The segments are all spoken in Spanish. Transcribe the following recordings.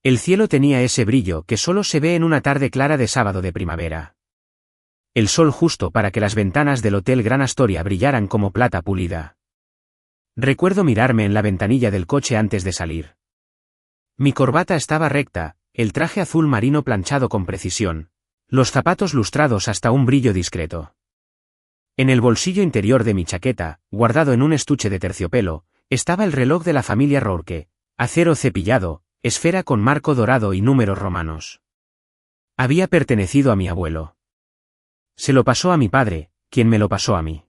El cielo tenía ese brillo que solo se ve en una tarde clara de sábado de primavera. El sol justo para que las ventanas del Hotel Gran Astoria brillaran como plata pulida. Recuerdo mirarme en la ventanilla del coche antes de salir. Mi corbata estaba recta, el traje azul marino planchado con precisión, los zapatos lustrados hasta un brillo discreto. En el bolsillo interior de mi chaqueta, guardado en un estuche de terciopelo, estaba el reloj de la familia Rourke, acero cepillado, esfera con marco dorado y números romanos. Había pertenecido a mi abuelo. Se lo pasó a mi padre, quien me lo pasó a mí.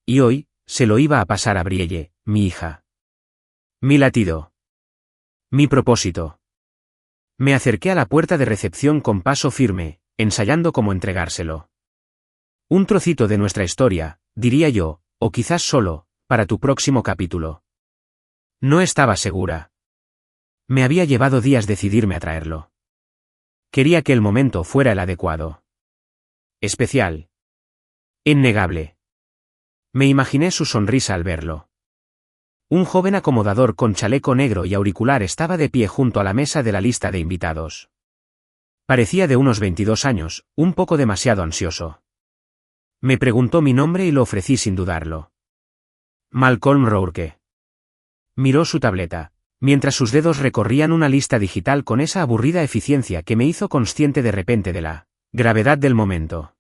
Y hoy, se lo iba a pasar a Brielle, mi hija. Mi latido. Mi propósito. Me acerqué a la puerta de recepción con paso firme, ensayando cómo entregárselo. Un trocito de nuestra historia, diría yo, o quizás solo, para tu próximo capítulo. No estaba segura. Me había llevado días decidirme a traerlo. Quería que el momento fuera el adecuado. Especial. Innegable. Me imaginé su sonrisa al verlo. Un joven acomodador con chaleco negro y auricular estaba de pie junto a la mesa de la lista de invitados. Parecía de unos 22 años, un poco demasiado ansioso. Me preguntó mi nombre y lo ofrecí sin dudarlo. Malcolm Rourke. Miró su tableta, mientras sus dedos recorrían una lista digital con esa aburrida eficiencia que me hizo consciente de repente de la gravedad del momento.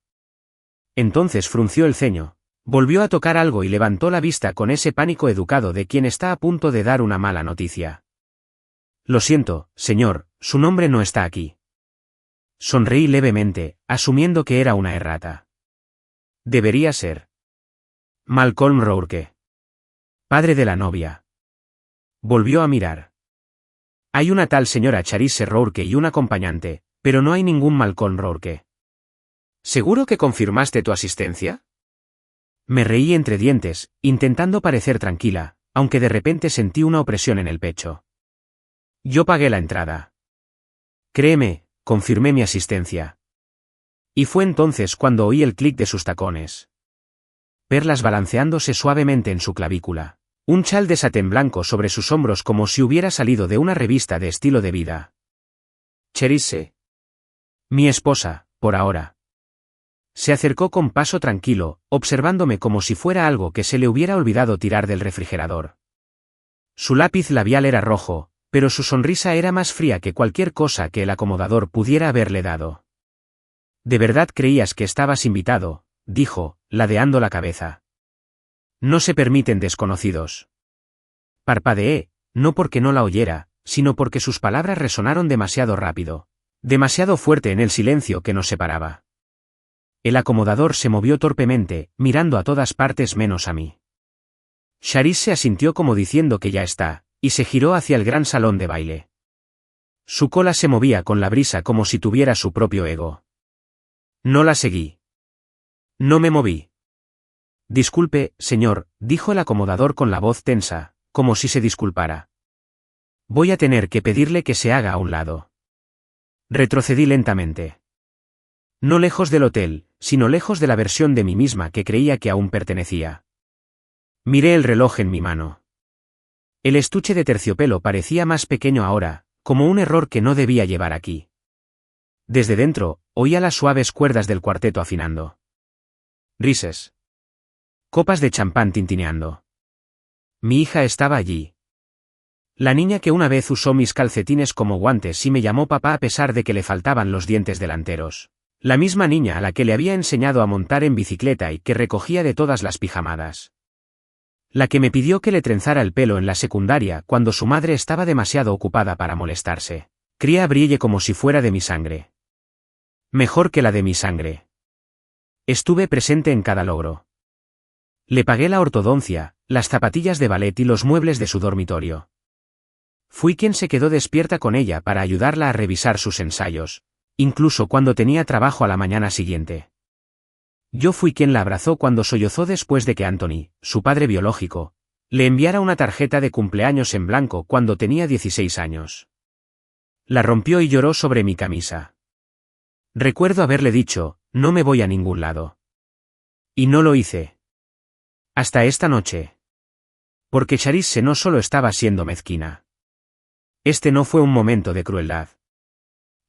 Entonces frunció el ceño, volvió a tocar algo y levantó la vista con ese pánico educado de quien está a punto de dar una mala noticia. Lo siento, señor, su nombre no está aquí. Sonreí levemente, asumiendo que era una errata. Debería ser Malcolm Rourke. Padre de la novia. Volvió a mirar. Hay una tal señora Charisse Rourke y un acompañante, pero no hay ningún Malcolm Rourke. ¿Seguro que confirmaste tu asistencia? Me reí entre dientes, intentando parecer tranquila, aunque de repente sentí una opresión en el pecho. Yo pagué la entrada. Créeme, confirmé mi asistencia. Y fue entonces cuando oí el clic de sus tacones. Perlas balanceándose suavemente en su clavícula. Un chal de satén blanco sobre sus hombros como si hubiera salido de una revista de estilo de vida. Charisse. Mi esposa, por ahora. Se acercó con paso tranquilo, observándome como si fuera algo que se le hubiera olvidado tirar del refrigerador. Su lápiz labial era rojo, pero su sonrisa era más fría que cualquier cosa que el acomodador pudiera haberle dado. ¿De verdad creías que estabas invitado?, dijo, ladeando la cabeza. No se permiten desconocidos. Parpadeé, no porque no la oyera, sino porque sus palabras resonaron demasiado rápido, demasiado fuerte en el silencio que nos separaba. El acomodador se movió torpemente, mirando a todas partes menos a mí. Charisse asintió como diciendo que ya está, y se giró hacia el gran salón de baile. Su cola se movía con la brisa como si tuviera su propio ego. No la seguí. No me moví. Disculpe, señor, dijo el acomodador con la voz tensa, como si se disculpara. Voy a tener que pedirle que se haga a un lado. Retrocedí lentamente. No lejos del hotel, sino lejos de la versión de mí misma que creía que aún pertenecía. Miré el reloj en mi mano. El estuche de terciopelo parecía más pequeño ahora, como un error que no debía llevar aquí. Desde dentro, oía las suaves cuerdas del cuarteto afinando. Rises. Copas de champán tintineando. Mi hija estaba allí. La niña que una vez usó mis calcetines como guantes y me llamó papá a pesar de que le faltaban los dientes delanteros. La misma niña a la que le había enseñado a montar en bicicleta y que recogía de todas las pijamadas. La que me pidió que le trenzara el pelo en la secundaria cuando su madre estaba demasiado ocupada para molestarse. Cría a Brielle como si fuera de mi sangre. Mejor que la de mi sangre. Estuve presente en cada logro. Le pagué la ortodoncia, las zapatillas de ballet y los muebles de su dormitorio. Fui quien se quedó despierta con ella para ayudarla a revisar sus ensayos, incluso cuando tenía trabajo a la mañana siguiente. Yo fui quien la abrazó cuando sollozó después de que Anthony, su padre biológico, le enviara una tarjeta de cumpleaños en blanco cuando tenía 16 años. La rompió y lloró sobre mi camisa. Recuerdo haberle dicho, no me voy a ningún lado. Y no lo hice. Hasta esta noche. Porque Charisse no solo estaba siendo mezquina. Este no fue un momento de crueldad.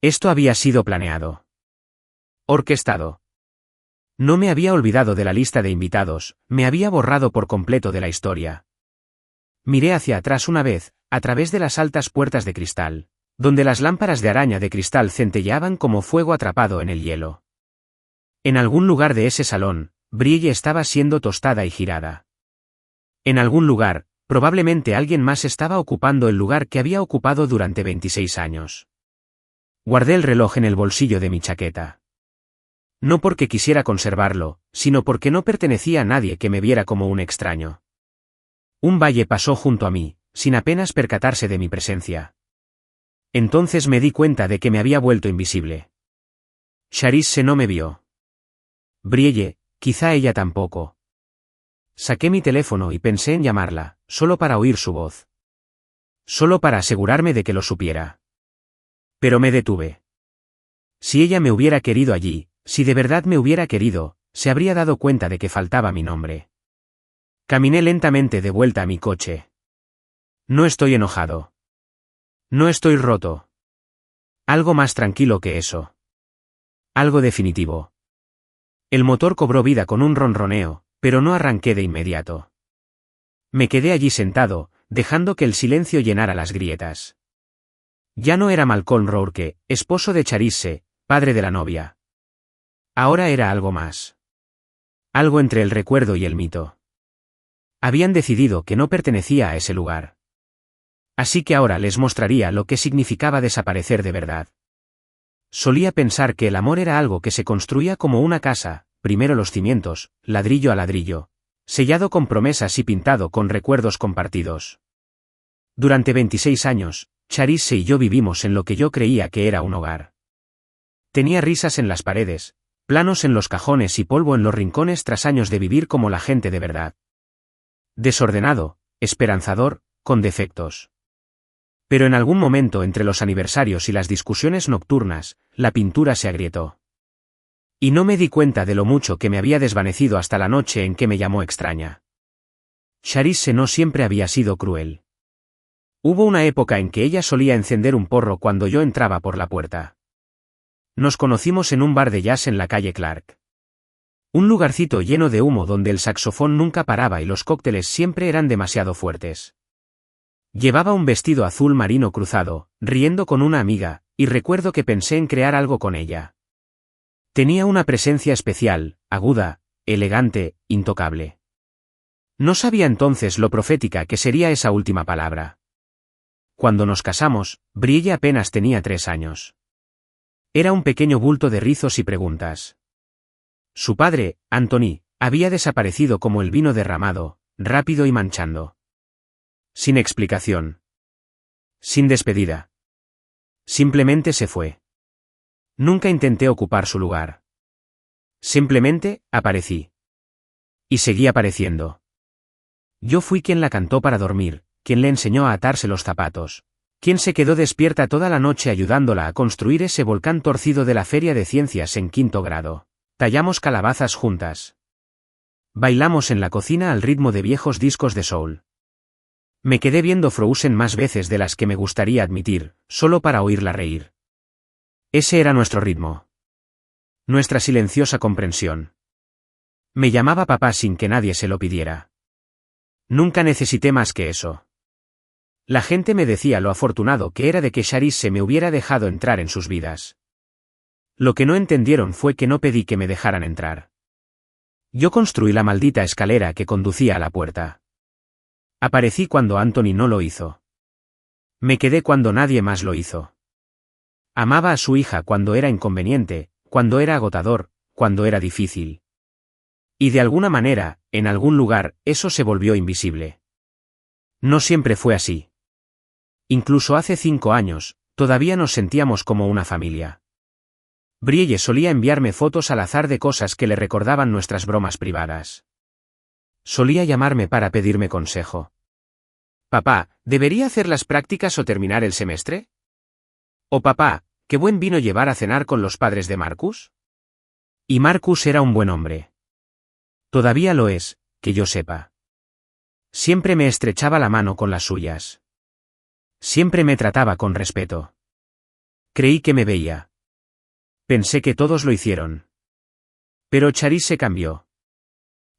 Esto había sido planeado. Orquestado. No me había olvidado de la lista de invitados, me había borrado por completo de la historia. Miré hacia atrás una vez, a través de las altas puertas de cristal, donde las lámparas de araña de cristal centelleaban como fuego atrapado en el hielo. En algún lugar de ese salón, Brielle estaba siendo tostada y girada. En algún lugar, probablemente alguien más estaba ocupando el lugar que había ocupado durante 26 años. Guardé el reloj en el bolsillo de mi chaqueta. No porque quisiera conservarlo, sino porque no pertenecía a nadie que me viera como un extraño. Un valle pasó junto a mí, sin apenas percatarse de mi presencia. Entonces me di cuenta de que me había vuelto invisible. Charisse no me vio. Brielle, quizá ella tampoco. Saqué mi teléfono y pensé en llamarla, solo para oír su voz. Solo para asegurarme de que lo supiera. Pero me detuve. Si ella me hubiera querido allí, si de verdad me hubiera querido, se habría dado cuenta de que faltaba mi nombre. Caminé lentamente de vuelta a mi coche. No estoy enojado. No estoy roto. Algo más tranquilo que eso. Algo definitivo. El motor cobró vida con un ronroneo, pero no arranqué de inmediato. Me quedé allí sentado, dejando que el silencio llenara las grietas. Ya no era Malcolm Rourke, esposo de Charisse, padre de la novia. Ahora era algo más. Algo entre el recuerdo y el mito. Habían decidido que no pertenecía a ese lugar. Así que ahora les mostraría lo que significaba desaparecer de verdad. Solía pensar que el amor era algo que se construía como una casa, primero los cimientos, ladrillo a ladrillo, sellado con promesas y pintado con recuerdos compartidos. Durante 26 años, Charisse y yo vivimos en lo que yo creía que era un hogar. Tenía risas en las paredes, planos en los cajones y polvo en los rincones tras años de vivir como la gente de verdad. Desordenado, esperanzador, con defectos. Pero en algún momento entre los aniversarios y las discusiones nocturnas, la pintura se agrietó. Y no me di cuenta de lo mucho que me había desvanecido hasta la noche en que me llamó extraña. Charisse no siempre había sido cruel. Hubo una época en que ella solía encender un porro cuando yo entraba por la puerta. Nos conocimos en un bar de jazz en la calle Clark. Un lugarcito lleno de humo donde el saxofón nunca paraba y los cócteles siempre eran demasiado fuertes. Llevaba un vestido azul marino cruzado, riendo con una amiga, y recuerdo que pensé en crear algo con ella. Tenía una presencia especial, aguda, elegante, intocable. No sabía entonces lo profética que sería esa última palabra. Cuando nos casamos, Brielle apenas tenía 3 años. Era un pequeño bulto de rizos y preguntas. Su padre, Anthony, había desaparecido como el vino derramado, rápido y manchando. Sin explicación. Sin despedida. Simplemente se fue. Nunca intenté ocupar su lugar. Simplemente, aparecí. Y seguí apareciendo. Yo fui quien la cantó para dormir, quien le enseñó a atarse los zapatos, quien se quedó despierta toda la noche ayudándola a construir ese volcán torcido de la Feria de Ciencias en 5º grado. Tallamos calabazas juntas. Bailamos en la cocina al ritmo de viejos discos de soul. Me quedé viendo Frozen más veces de las que me gustaría admitir, solo para oírla reír. Ese era nuestro ritmo. Nuestra silenciosa comprensión. Me llamaba papá sin que nadie se lo pidiera. Nunca necesité más que eso. La gente me decía lo afortunado que era de que Charisse me hubiera dejado entrar en sus vidas. Lo que no entendieron fue que no pedí que me dejaran entrar. Yo construí la maldita escalera que conducía a la puerta. Aparecí cuando Anthony no lo hizo. Me quedé cuando nadie más lo hizo. Amaba a su hija cuando era inconveniente, cuando era agotador, cuando era difícil. Y de alguna manera, en algún lugar, eso se volvió invisible. No siempre fue así. Incluso hace 5 años, todavía nos sentíamos como una familia. Brielle solía enviarme fotos al azar de cosas que le recordaban nuestras bromas privadas. Solía llamarme para pedirme consejo. Papá, ¿debería hacer las prácticas o terminar el semestre? O papá, ¿qué buen vino llevar a cenar con los padres de Marcus? Y Marcus era un buen hombre. Todavía lo es, que yo sepa. Siempre me estrechaba la mano con las suyas. Siempre me trataba con respeto. Creí que me veía. Pensé que todos lo hicieron. Pero Charisse cambió.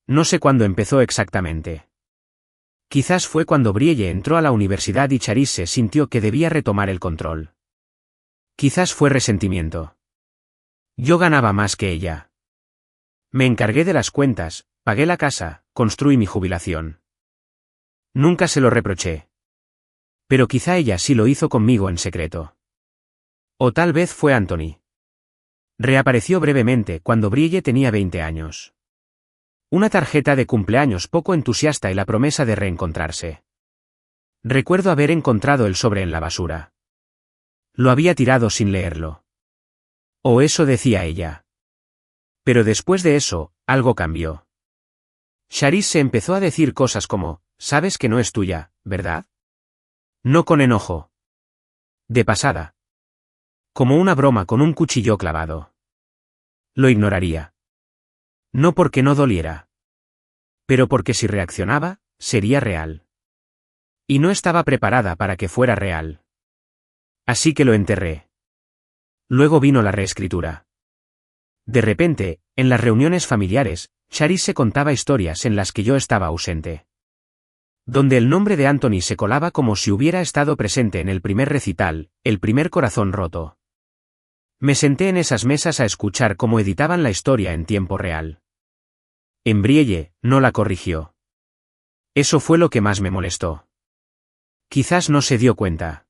No sé cuándo empezó exactamente. Quizás fue cuando Brielle entró a la universidad y Charisse sintió que debía retomar el control. Quizás fue resentimiento. Yo ganaba más que ella. Me encargué de las cuentas, pagué la casa, construí mi jubilación. Nunca se lo reproché. Pero quizá ella sí lo hizo conmigo en secreto. O tal vez fue Anthony. Reapareció brevemente cuando Brielle tenía 20 años. Una tarjeta de cumpleaños poco entusiasta y la promesa de reencontrarse. Recuerdo haber encontrado el sobre en la basura. Lo había tirado sin leerlo. O eso decía ella. Pero después de eso, algo cambió. Charisse empezó a decir cosas como, sabes que no es tuya, ¿verdad? No con enojo. De pasada. Como una broma con un cuchillo clavado. Lo ignoraría. No porque no doliera. Pero porque si reaccionaba, sería real. Y no estaba preparada para que fuera real. Así que lo enterré. Luego vino la reescritura. De repente, en las reuniones familiares, Charisse contaba historias en las que yo estaba ausente. Donde el nombre de Anthony se colaba como si hubiera estado presente en el primer recital, el primer corazón roto. Me senté en esas mesas a escuchar cómo editaban la historia en tiempo real. En Brielle, no la corrigió. Eso fue lo que más me molestó. Quizás no se dio cuenta.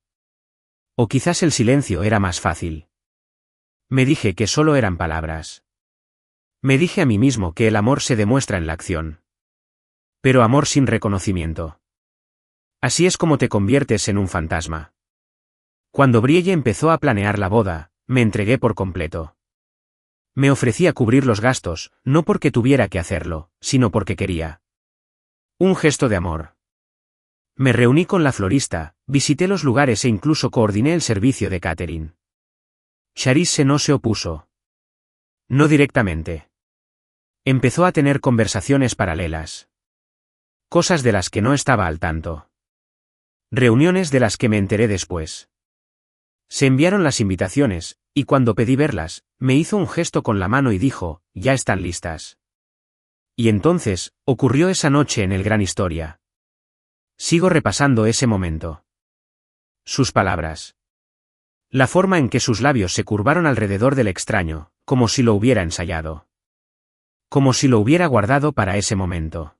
O quizás el silencio era más fácil. Me dije que solo eran palabras. Me dije a mí mismo que el amor se demuestra en la acción. Pero amor sin reconocimiento. Así es como te conviertes en un fantasma. Cuando Brielle empezó a planear la boda, me entregué por completo. Me ofrecía cubrir los gastos, no porque tuviera que hacerlo, sino porque quería. Un gesto de amor. Me reuní con la florista, visité los lugares e incluso coordiné el servicio de catering. Charisse no se opuso. No directamente. Empezó a tener conversaciones paralelas. Cosas de las que no estaba al tanto. Reuniones de las que me enteré después. Se enviaron las invitaciones, y cuando pedí verlas, me hizo un gesto con la mano y dijo, ya están listas. Y entonces, ocurrió esa noche en el Gran Historia. Sigo repasando ese momento. Sus palabras. La forma en que sus labios se curvaron alrededor del extraño, como si lo hubiera ensayado. Como si lo hubiera guardado para ese momento.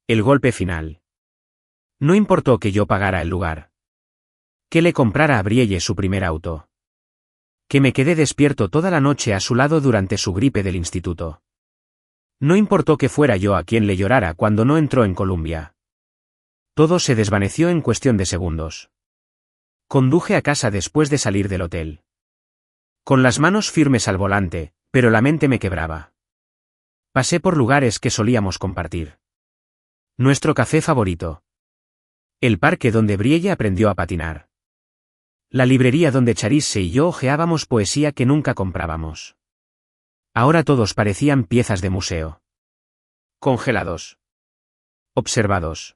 El golpe final. No importó que yo pagara el lugar. Que le comprara a Brielle su primer auto. Que me quedé despierto toda la noche a su lado durante su gripe del instituto. No importó que fuera yo a quien le llorara cuando no entró en Columbia. Todo se desvaneció en cuestión de segundos. Conduje a casa después de salir del hotel. Con las manos firmes al volante, pero la mente me quebraba. Pasé por lugares que solíamos compartir. Nuestro café favorito. El parque donde Brielle aprendió a patinar. La librería donde Charisse y yo hojeábamos poesía que nunca comprábamos. Ahora todos parecían piezas de museo. Congelados. Observados.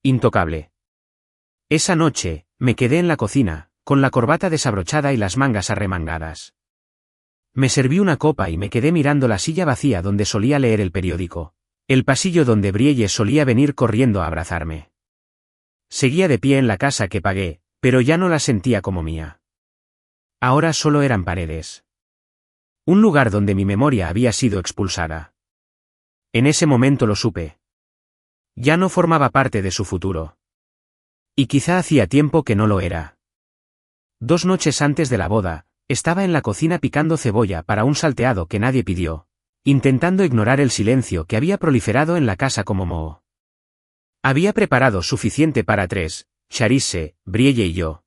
Intocable. Esa noche, me quedé en la cocina, con la corbata desabrochada y las mangas arremangadas. Me serví una copa y me quedé mirando la silla vacía donde solía leer el periódico, el pasillo donde Brielle solía venir corriendo a abrazarme. Seguía de pie en la casa que pagué, pero ya no la sentía como mía. Ahora solo eran paredes. Un lugar donde mi memoria había sido expulsada. En ese momento lo supe. Ya no formaba parte de su futuro. Y quizá hacía tiempo que no lo era. 2 noches antes de la boda, estaba en la cocina picando cebolla para un salteado que nadie pidió, intentando ignorar el silencio que había proliferado en la casa como moho. Había preparado suficiente para 3, Charisse, Brielle y yo.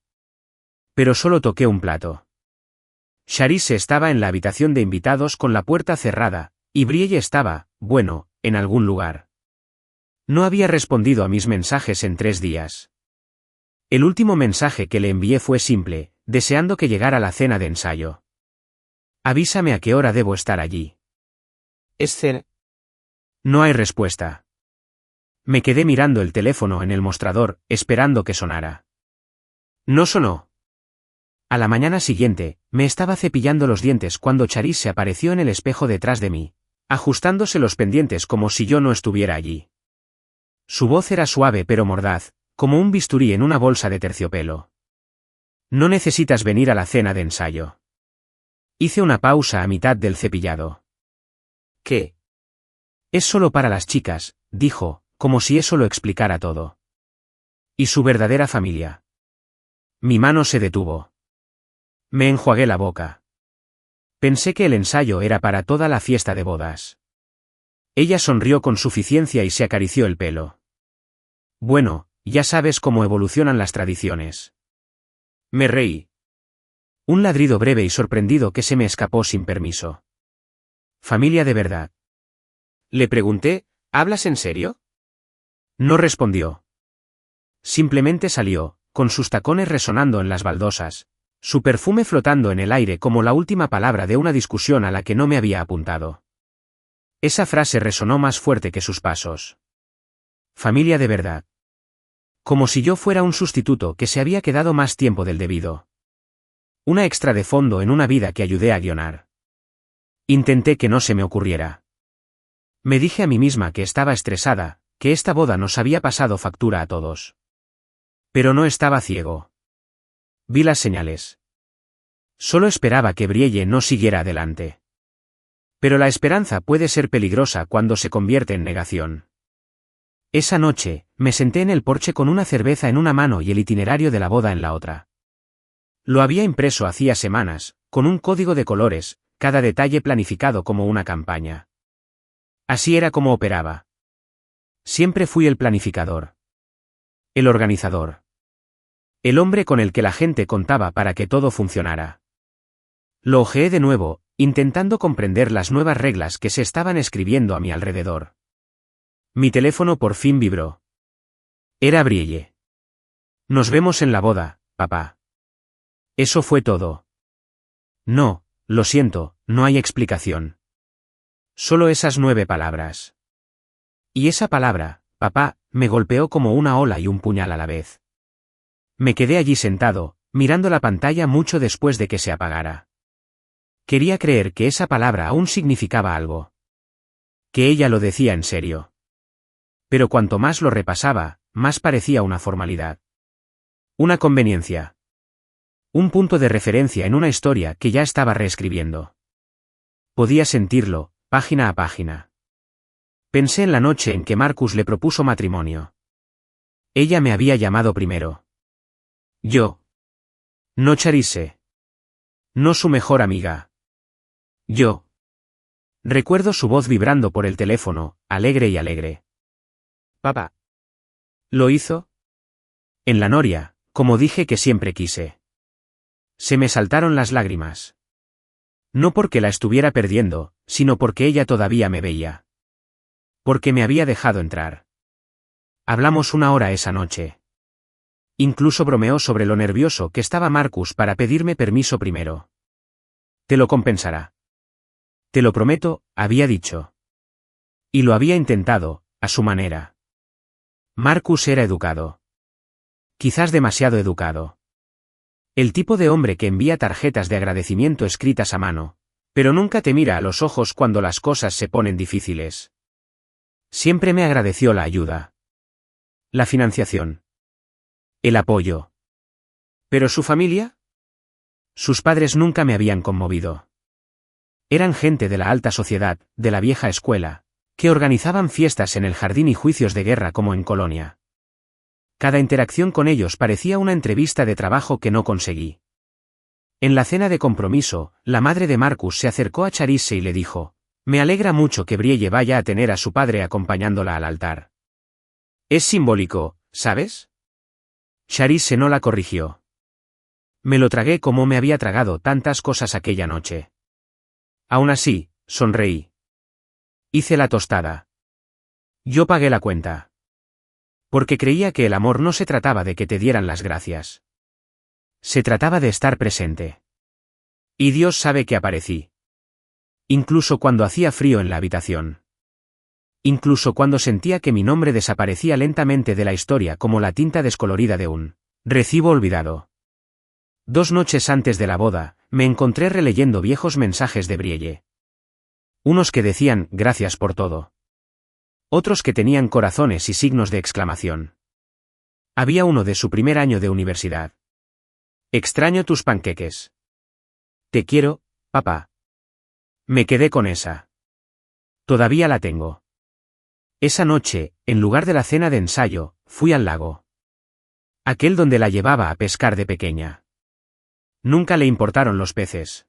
Pero solo toqué un plato. Charisse estaba en la habitación de invitados con la puerta cerrada, y Brielle estaba, bueno, en algún lugar. No había respondido a mis mensajes en 3 días. El último mensaje que le envié fue simple, deseando que llegara la cena de ensayo. Avísame a qué hora debo estar allí. Es cena. No hay respuesta. Me quedé mirando el teléfono en el mostrador, esperando que sonara. No sonó. A la mañana siguiente, me estaba cepillando los dientes cuando Charisse apareció en el espejo detrás de mí, ajustándose los pendientes como si yo no estuviera allí. Su voz era suave pero mordaz, como un bisturí en una bolsa de terciopelo. No necesitas venir a la cena de ensayo. Hice una pausa a mitad del cepillado. ¿Qué? Es solo para las chicas, dijo, como si eso lo explicara todo. ¿Y su verdadera familia? Mi mano se detuvo. Me enjuagué la boca. Pensé que el ensayo era para toda la fiesta de bodas. Ella sonrió con suficiencia y se acarició el pelo. Bueno, ya sabes cómo evolucionan las tradiciones. Me reí. Un ladrido breve y sorprendido que se me escapó sin permiso. ¿Familia de verdad? Le pregunté, ¿hablas en serio? No respondió. Simplemente salió, con sus tacones resonando en las baldosas, su perfume flotando en el aire como la última palabra de una discusión a la que no me había apuntado. Esa frase resonó más fuerte que sus pasos. Familia de verdad. Como si yo fuera un sustituto que se había quedado más tiempo del debido. Una extra de fondo en una vida que ayudé a guionar. Intenté que no se me ocurriera. Me dije a mí misma que estaba estresada, que esta boda nos había pasado factura a todos. Pero no estaba ciego. Vi las señales. Solo esperaba que Brielle no siguiera adelante. Pero la esperanza puede ser peligrosa cuando se convierte en negación. Esa noche, me senté en el porche con una cerveza en una mano y el itinerario de la boda en la otra. Lo había impreso hacía semanas, con un código de colores, cada detalle planificado como una campaña. Así era como operaba. Siempre fui el planificador. El organizador. El hombre con el que la gente contaba para que todo funcionara. Lo ojeé de nuevo, intentando comprender las nuevas reglas que se estaban escribiendo a mi alrededor. Mi teléfono por fin vibró. Era Brielle. Nos vemos en la boda, papá. Eso fue todo. No, lo siento, no hay explicación. Solo esas 9 palabras. Y esa palabra, papá, me golpeó como una ola y un puñal a la vez. Me quedé allí sentado, mirando la pantalla mucho después de que se apagara. Quería creer que esa palabra aún significaba algo. Que ella lo decía en serio. Pero cuanto más lo repasaba, más parecía una formalidad. Una conveniencia. Un punto de referencia en una historia que ya estaba reescribiendo. Podía sentirlo, página a página. Pensé en la noche en que Marcus le propuso matrimonio. Ella me había llamado primero. Yo. No Charisse. No su mejor amiga. Yo. Recuerdo su voz vibrando por el teléfono, alegre y alegre. Papá. ¿Lo hizo? En la noria, como dije que siempre quise. Se me saltaron las lágrimas. No porque la estuviera perdiendo, sino porque ella todavía me veía. Porque me había dejado entrar. Hablamos 1 hora esa noche. Incluso bromeó sobre lo nervioso que estaba Marcus para pedirme permiso primero. Te lo compensará. Te lo prometo, había dicho. Y lo había intentado, a su manera. Marcus era educado. Quizás demasiado educado. El tipo de hombre que envía tarjetas de agradecimiento escritas a mano, pero nunca te mira a los ojos cuando las cosas se ponen difíciles. Siempre me agradeció la ayuda. La financiación. El apoyo. ¿Pero su familia? Sus padres nunca me habían conmovido. Eran gente de la alta sociedad, de la vieja escuela, que organizaban fiestas en el jardín y juicios de guerra como en Colonia. Cada interacción con ellos parecía una entrevista de trabajo que no conseguí. En la cena de compromiso, la madre de Marcus se acercó a Charisse y le dijo, «Me alegra mucho que Brielle vaya a tener a su padre acompañándola al altar. Es simbólico, ¿sabes?» Charisse no la corrigió. Me lo tragué como me había tragado tantas cosas aquella noche. Aún así, sonreí. Hice la tostada. Yo pagué la cuenta. Porque creía que el amor no se trataba de que te dieran las gracias. Se trataba de estar presente. Y Dios sabe que aparecí. Incluso cuando hacía frío en la habitación. Incluso cuando sentía que mi nombre desaparecía lentamente de la historia como la tinta descolorida de un recibo olvidado. 2 noches antes de la boda, me encontré releyendo viejos mensajes de Brielle. Unos que decían, gracias por todo. Otros que tenían corazones y signos de exclamación. Había uno de su primer año de universidad. Extraño tus panqueques. Te quiero, papá. Me quedé con esa. Todavía la tengo. Esa noche, en lugar de la cena de ensayo, fui al lago. Aquel donde la llevaba a pescar de pequeña. Nunca le importaron los peces.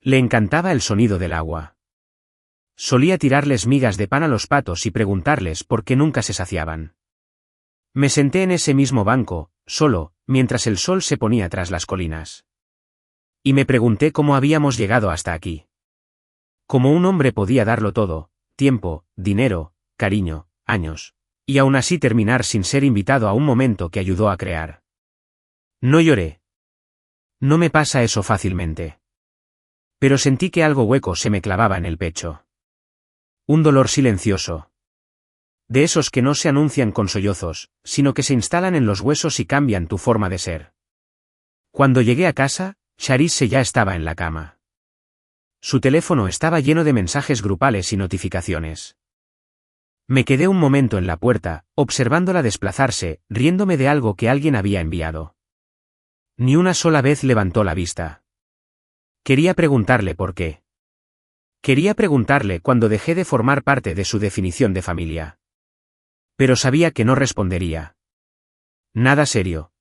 Le encantaba el sonido del agua. Solía tirarles migas de pan a los patos y preguntarles por qué nunca se saciaban. Me senté en ese mismo banco, solo, mientras el sol se ponía tras las colinas. Y me pregunté cómo habíamos llegado hasta aquí. Cómo un hombre podía darlo todo, tiempo, dinero, cariño, años, y aún así terminar sin ser invitado a un momento que ayudó a crear. No lloré. No me pasa eso fácilmente. Pero sentí que algo hueco se me clavaba en el pecho. Un dolor silencioso. De esos que no se anuncian con sollozos, sino que se instalan en los huesos y cambian tu forma de ser. Cuando llegué a casa, Charisse ya estaba en la cama. Su teléfono estaba lleno de mensajes grupales y notificaciones. Me quedé un momento en la puerta, observándola desplazarse, riéndome de algo que alguien había enviado. Ni una sola vez levantó la vista. Quería preguntarle por qué. Quería preguntarle cuándo dejé de formar parte de su definición de familia. Pero sabía que no respondería. Nada serio.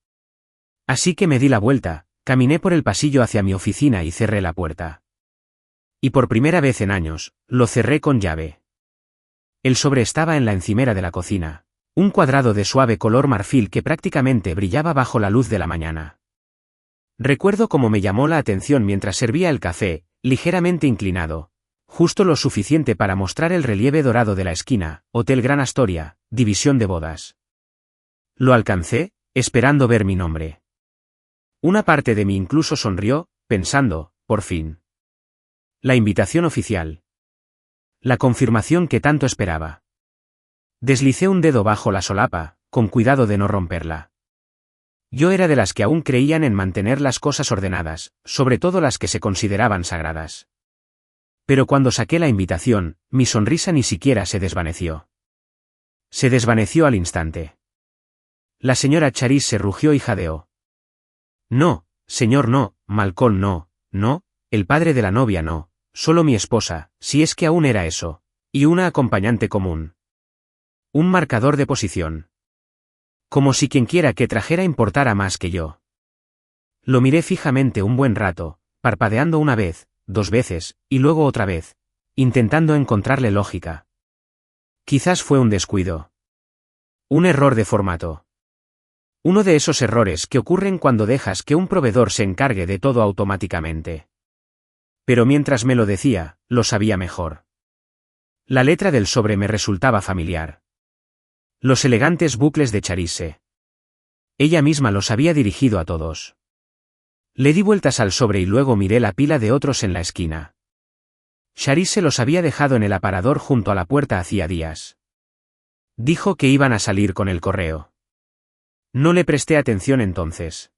Así que me di la vuelta, caminé por el pasillo hacia mi oficina y cerré la puerta. Y por primera vez en años, lo cerré con llave. El sobre estaba en la encimera de la cocina, un cuadrado de suave color marfil que prácticamente brillaba bajo la luz de la mañana. Recuerdo cómo me llamó la atención mientras servía el café, ligeramente inclinado. Justo lo suficiente para mostrar el relieve dorado de la esquina, Hotel Gran Astoria, división de bodas. Lo alcancé, esperando ver mi nombre. Una parte de mí incluso sonrió, pensando, por fin. La invitación oficial. La confirmación que tanto esperaba. Deslicé un dedo bajo la solapa, con cuidado de no romperla. Yo era de las que aún creían en mantener las cosas ordenadas, sobre todo las que se consideraban sagradas. Pero cuando saqué la invitación, mi sonrisa ni siquiera se desvaneció. Se desvaneció al instante. La señora Charisse rugió y jadeó. No, señor, no, Malcolm, no, no, el padre de la novia no, solo mi esposa, si es que aún era eso, y una acompañante común. Un marcador de posición. Como si quienquiera que trajera importara más que yo. Lo miré fijamente un buen rato, parpadeando una vez, 2 veces, y luego otra vez, intentando encontrarle lógica. Quizás fue un descuido. Un error de formato. Uno de esos errores que ocurren cuando dejas que un proveedor se encargue de todo automáticamente. Pero mientras me lo decía, lo sabía mejor. La letra del sobre me resultaba familiar. Los elegantes bucles de Charisse. Ella misma los había dirigido a todos. Le di vueltas al sobre y luego miré la pila de otros en la esquina. Charisse los había dejado en el aparador junto a la puerta hacía días. Dijo que iban a salir con el correo. No le presté atención entonces.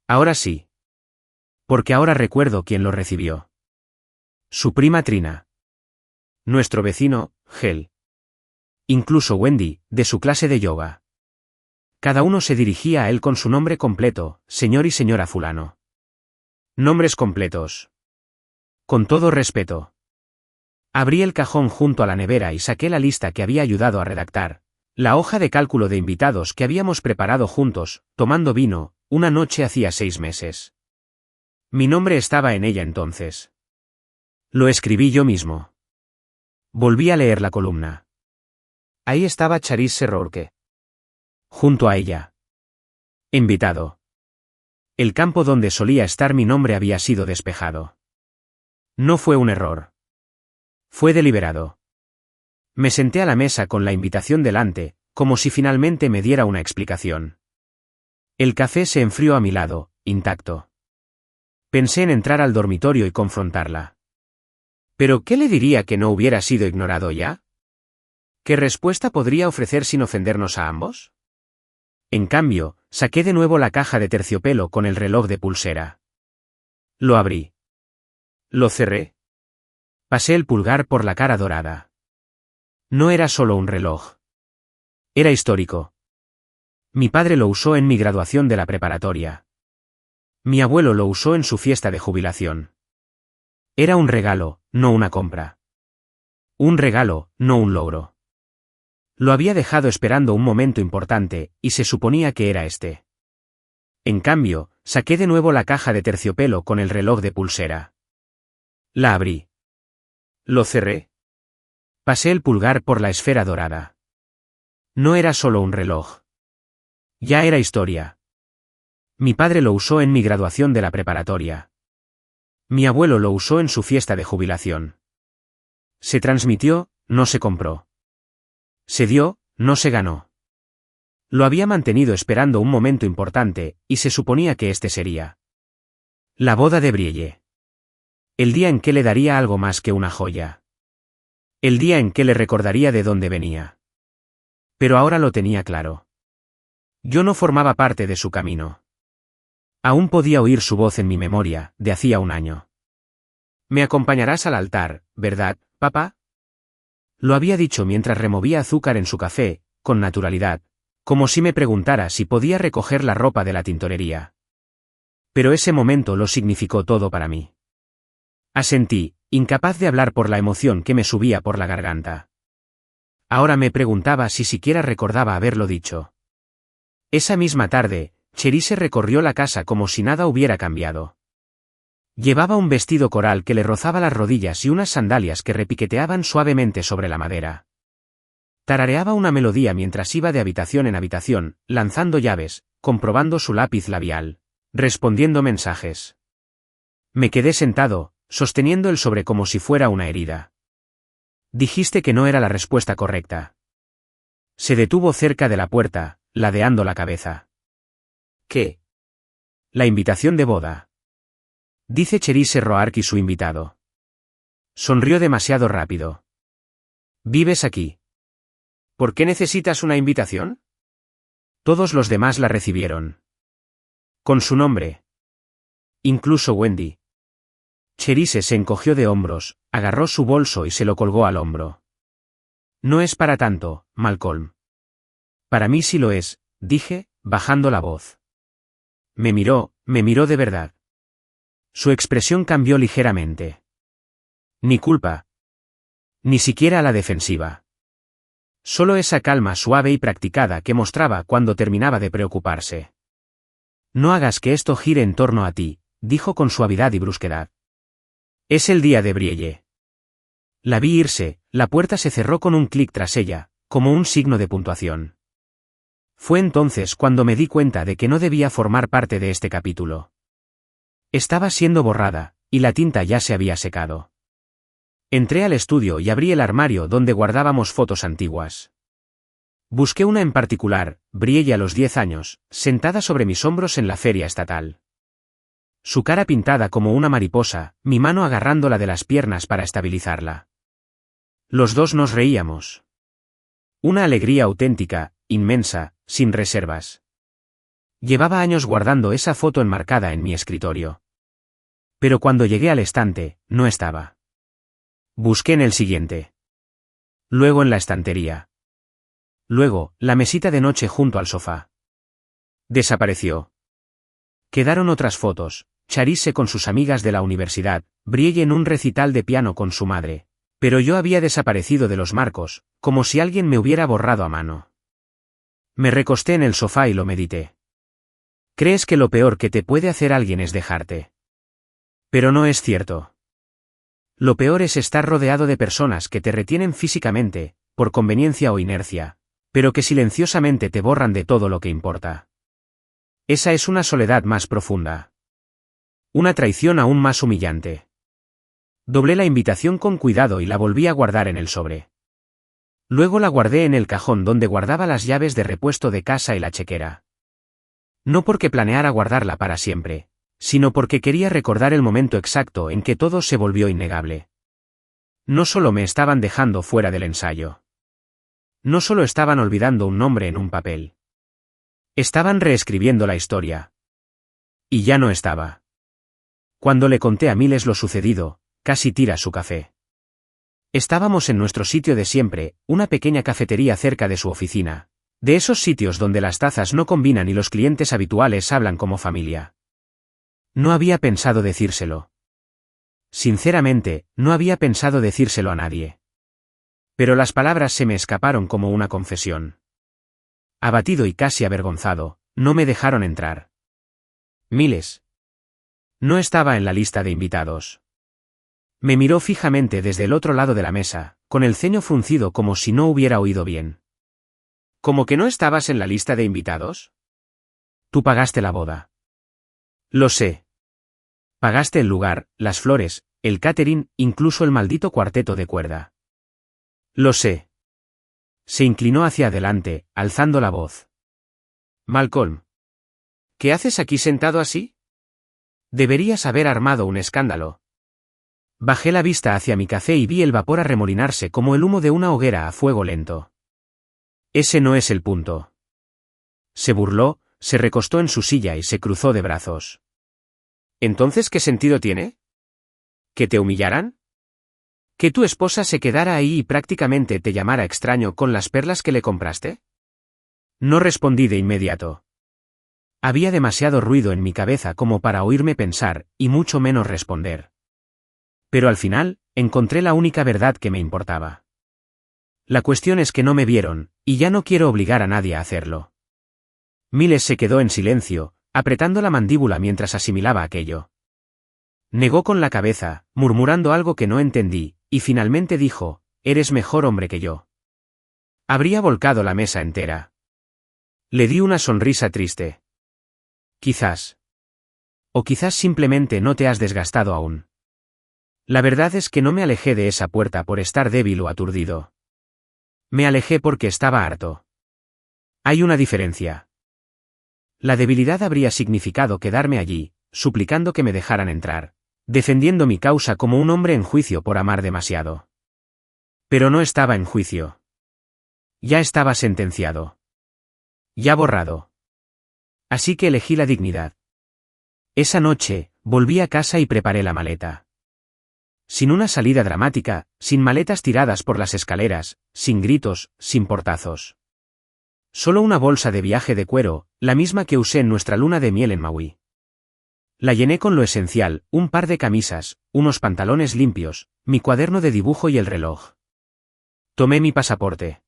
Ahora sí. Porque ahora recuerdo quién lo recibió. Su prima Trina. Nuestro vecino, Gel. Incluso Wendy, de su clase de yoga. Cada uno se dirigía a él con su nombre completo, señor y señora fulano. Nombres completos. Con todo respeto. Abrí el cajón junto a la nevera y saqué la lista que había ayudado a redactar, la hoja de cálculo de invitados que habíamos preparado juntos, tomando vino, una noche hacía 6 meses. Mi nombre estaba en ella entonces. Lo escribí yo mismo. Volví a leer la columna. Ahí estaba Charisse Rourke. Junto a ella. Invitado. El campo donde solía estar mi nombre había sido despejado. No fue un error. Fue deliberado. Me senté a la mesa con la invitación delante, como si finalmente me diera una explicación. El café se enfrió a mi lado, intacto. Pensé en entrar al dormitorio y confrontarla. ¿Pero qué le diría que no hubiera sido ignorado ya? ¿Qué respuesta podría ofrecer sin ofendernos a ambos? En cambio, saqué de nuevo la caja de terciopelo con el reloj de pulsera. Lo abrí. Lo cerré. Pasé el pulgar por la cara dorada. No era solo un reloj. Era histórico. Mi padre lo usó en mi graduación de la preparatoria. Mi abuelo lo usó en su fiesta de jubilación. Era un regalo, no una compra. Un regalo, no un logro. Lo había dejado esperando un momento importante, y se suponía que era este. En cambio, saqué de nuevo la caja de terciopelo con el reloj de pulsera. La abrí. Lo cerré. Pasé el pulgar por la esfera dorada. No era solo un reloj. Ya era historia. Mi padre lo usó en mi graduación de la preparatoria. Mi abuelo lo usó en su fiesta de jubilación. Se transmitió, no se compró. Se dio, no se ganó. Lo había mantenido esperando un momento importante, y se suponía que este sería la boda de Brielle. El día en que le daría algo más que una joya. El día en que le recordaría de dónde venía. Pero ahora lo tenía claro. Yo no formaba parte de su camino. Aún podía oír su voz en mi memoria, de hacía un año. «Me acompañarás al altar, ¿verdad, papá?» Lo había dicho mientras removía azúcar en su café, con naturalidad, como si me preguntara si podía recoger la ropa de la tintorería. Pero ese momento lo significó todo para mí. Asentí, incapaz de hablar por la emoción que me subía por la garganta. Ahora me preguntaba si siquiera recordaba haberlo dicho. Esa misma tarde, Cherise recorrió la casa como si nada hubiera cambiado. Llevaba un vestido coral que le rozaba las rodillas y unas sandalias que repiqueteaban suavemente sobre la madera. Tarareaba una melodía mientras iba de habitación en habitación, lanzando llaves, comprobando su lápiz labial, respondiendo mensajes. Me quedé sentado, sosteniendo el sobre como si fuera una herida. Dijiste que no era la respuesta correcta. Se detuvo cerca de la puerta, ladeando la cabeza. ¿Qué? La invitación de boda. Dice Cherise Roark su invitado. Sonrió demasiado rápido. ¿Vives aquí? ¿Por qué necesitas una invitación? Todos los demás la recibieron. Con su nombre. Incluso Wendy. Cherise se encogió de hombros, agarró su bolso y se lo colgó al hombro. No es para tanto, Malcolm. Para mí sí lo es, dije, bajando la voz. Me miró de verdad. Su expresión cambió ligeramente. Ni culpa. Ni siquiera a la defensiva. Solo esa calma suave y practicada que mostraba cuando terminaba de preocuparse. No hagas que esto gire en torno a ti, dijo con suavidad y brusquedad. Es el día de Brielle. La vi irse, la puerta se cerró con un clic tras ella, como un signo de puntuación. Fue entonces cuando me di cuenta de que no debía formar parte de este capítulo. Estaba siendo borrada, y la tinta ya se había secado. Entré al estudio y abrí el armario donde guardábamos fotos antiguas. Busqué una en particular, Brielle a los 10 años, sentada sobre mis hombros en la feria estatal. Su cara pintada como una mariposa, mi mano agarrándola de las piernas para estabilizarla. Los dos nos reíamos. Una alegría auténtica, inmensa, sin reservas. Llevaba años guardando esa foto enmarcada en mi escritorio. Pero cuando llegué al estante, no estaba. Busqué en el siguiente. Luego en la estantería. Luego, la mesita de noche junto al sofá. Desapareció. Quedaron otras fotos, Cherise con sus amigas de la universidad, Brielle en un recital de piano con su madre. Pero yo había desaparecido de los marcos, como si alguien me hubiera borrado a mano. Me recosté en el sofá y lo medité. Crees que lo peor que te puede hacer alguien es dejarte. Pero no es cierto. Lo peor es estar rodeado de personas que te retienen físicamente, por conveniencia o inercia, pero que silenciosamente te borran de todo lo que importa. Esa es una soledad más profunda. Una traición aún más humillante. Doblé la invitación con cuidado y la volví a guardar en el sobre. Luego la guardé en el cajón donde guardaba las llaves de repuesto de casa y la chequera. No porque planeara guardarla para siempre, sino porque quería recordar el momento exacto en que todo se volvió innegable. No solo me estaban dejando fuera del ensayo. No solo estaban olvidando un nombre en un papel. Estaban reescribiendo la historia. Y ya no estaba. Cuando le conté a Miles lo sucedido, casi tira su café. Estábamos en nuestro sitio de siempre, una pequeña cafetería cerca de su oficina. De esos sitios donde las tazas no combinan y los clientes habituales hablan como familia. No había pensado decírselo. Sinceramente, no había pensado decírselo a nadie. Pero las palabras se me escaparon como una confesión. Abatido y casi avergonzado, no me dejaron entrar. Miles. No estaba en la lista de invitados. Me miró fijamente desde el otro lado de la mesa, con el ceño fruncido como si no hubiera oído bien. ¿Cómo que no estabas en la lista de invitados? Tú pagaste la boda. Lo sé. Pagaste el lugar, las flores, el catering, incluso el maldito cuarteto de cuerda. Lo sé. Se inclinó hacia adelante, alzando la voz. Malcolm. ¿Qué haces aquí sentado así? Deberías haber armado un escándalo. Bajé la vista hacia mi café y vi el vapor arremolinarse como el humo de una hoguera a fuego lento. Ese no es el punto. Se burló, se recostó en su silla y se cruzó de brazos. ¿Entonces qué sentido tiene? ¿Que te humillaran? ¿Que tu esposa se quedara ahí y prácticamente te llamara extraño con las perlas que le compraste? No respondí de inmediato. Había demasiado ruido en mi cabeza como para oírme pensar, y mucho menos responder. Pero al final, encontré la única verdad que me importaba. La cuestión es que no me vieron, y ya no quiero obligar a nadie a hacerlo. Miles se quedó en silencio, apretando la mandíbula mientras asimilaba aquello. Negó con la cabeza, murmurando algo que no entendí, y finalmente dijo, «Eres mejor hombre que yo». Habría volcado la mesa entera. Le di una sonrisa triste. Quizás. O quizás simplemente no te has desgastado aún. La verdad es que no me alejé de esa puerta por estar débil o aturdido. Me alejé porque estaba harto. Hay una diferencia. La debilidad habría significado quedarme allí, suplicando que me dejaran entrar, defendiendo mi causa como un hombre en juicio por amar demasiado. Pero no estaba en juicio. Ya estaba sentenciado. Ya borrado. Así que elegí la dignidad. Esa noche, volví a casa y preparé la maleta. Sin una salida dramática, sin maletas tiradas por las escaleras, sin gritos, sin portazos. Solo una bolsa de viaje de cuero, la misma que usé en nuestra luna de miel en Maui. La llené con lo esencial, un par de camisas, unos pantalones limpios, mi cuaderno de dibujo y el reloj. Tomé mi pasaporte.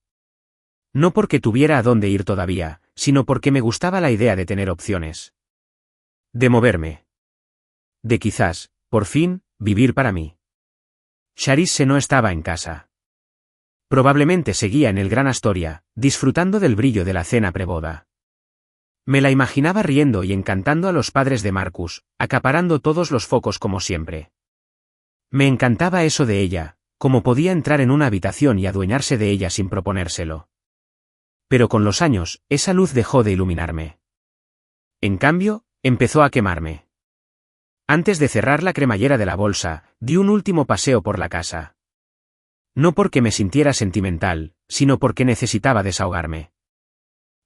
No porque tuviera a dónde ir todavía, sino porque me gustaba la idea de tener opciones. De moverme. De quizás, por fin, vivir para mí. Charisse no estaba en casa. Probablemente seguía en el Gran Astoria, disfrutando del brillo de la cena preboda. Me la imaginaba riendo y encantando a los padres de Marcus, acaparando todos los focos como siempre. Me encantaba eso de ella, como podía entrar en una habitación y adueñarse de ella sin proponérselo. Pero con los años, esa luz dejó de iluminarme. En cambio, empezó a quemarme. Antes de cerrar la cremallera de la bolsa, di un último paseo por la casa. No porque me sintiera sentimental, sino porque necesitaba desahogarme.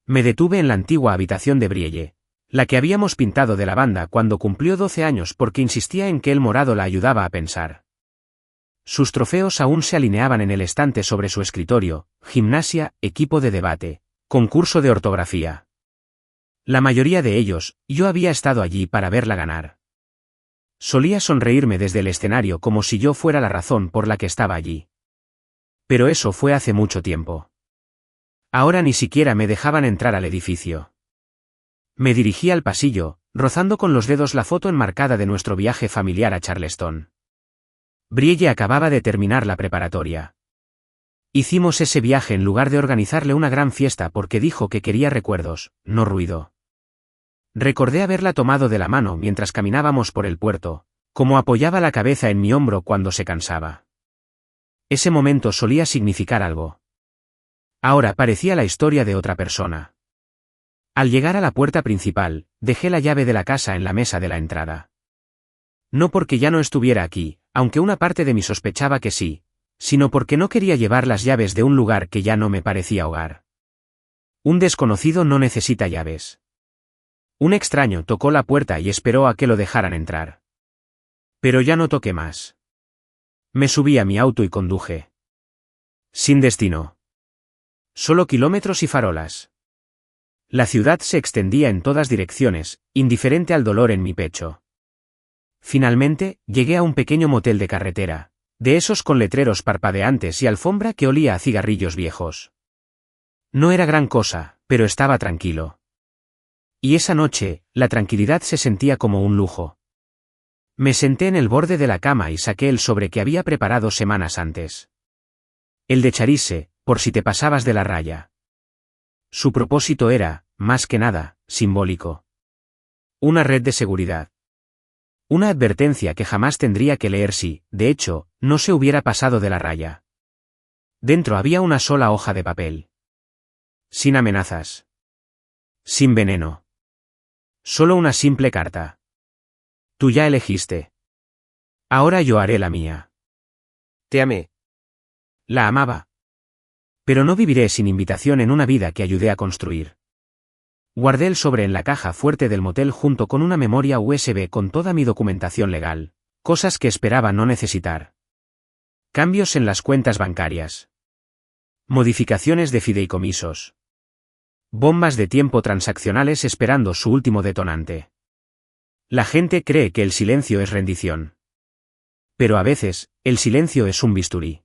Me detuve en la antigua habitación de Brielle, la que habíamos pintado de lavanda cuando cumplió 12 años porque insistía en que el morado la ayudaba a pensar. Sus trofeos aún se alineaban en el estante sobre su escritorio, gimnasia, equipo de debate, concurso de ortografía. La mayoría de ellos, yo había estado allí para verla ganar. Solía sonreírme desde el escenario como si yo fuera la razón por la que estaba allí. Pero eso fue hace mucho tiempo. Ahora ni siquiera me dejaban entrar al edificio. Me dirigí al pasillo, rozando con los dedos la foto enmarcada de nuestro viaje familiar a Charleston. Brielle acababa de terminar la preparatoria. Hicimos ese viaje en lugar de organizarle una gran fiesta porque dijo que quería recuerdos, no ruido. Recordé haberla tomado de la mano mientras caminábamos por el puerto, como apoyaba la cabeza en mi hombro cuando se cansaba. Ese momento solía significar algo. Ahora parecía la historia de otra persona. Al llegar a la puerta principal, dejé la llave de la casa en la mesa de la entrada. No porque ya no estuviera aquí, aunque una parte de mí sospechaba que sí, sino porque no quería llevar las llaves de un lugar que ya no me parecía hogar. Un desconocido no necesita llaves. Un extraño tocó la puerta y esperó a que lo dejaran entrar. Pero ya no toqué más. Me subí a mi auto y conduje. Sin destino. Solo kilómetros y farolas. La ciudad se extendía en todas direcciones, indiferente al dolor en mi pecho. Finalmente, llegué a un pequeño motel de carretera, de esos con letreros parpadeantes y alfombra que olía a cigarrillos viejos. No era gran cosa, pero estaba tranquilo. Y esa noche, la tranquilidad se sentía como un lujo. Me senté en el borde de la cama y saqué el sobre que había preparado semanas antes. El de Charisse, por si te pasabas de la raya. Su propósito era, más que nada, simbólico. Una red de seguridad. Una advertencia que jamás tendría que leer si, de hecho, no se hubiera pasado de la raya. Dentro había una sola hoja de papel. Sin amenazas. Sin veneno. Solo una simple carta. Tú ya elegiste. Ahora yo haré la mía. Te amé. La amaba. Pero no viviré sin invitación en una vida que ayudé a construir. Guardé el sobre en la caja fuerte del motel junto con una memoria USB con toda mi documentación legal, cosas que esperaba no necesitar. Cambios en las cuentas bancarias. Modificaciones de fideicomisos. Bombas de tiempo transaccionales esperando su último detonante. La gente cree que el silencio es rendición. Pero a veces, el silencio es un bisturí.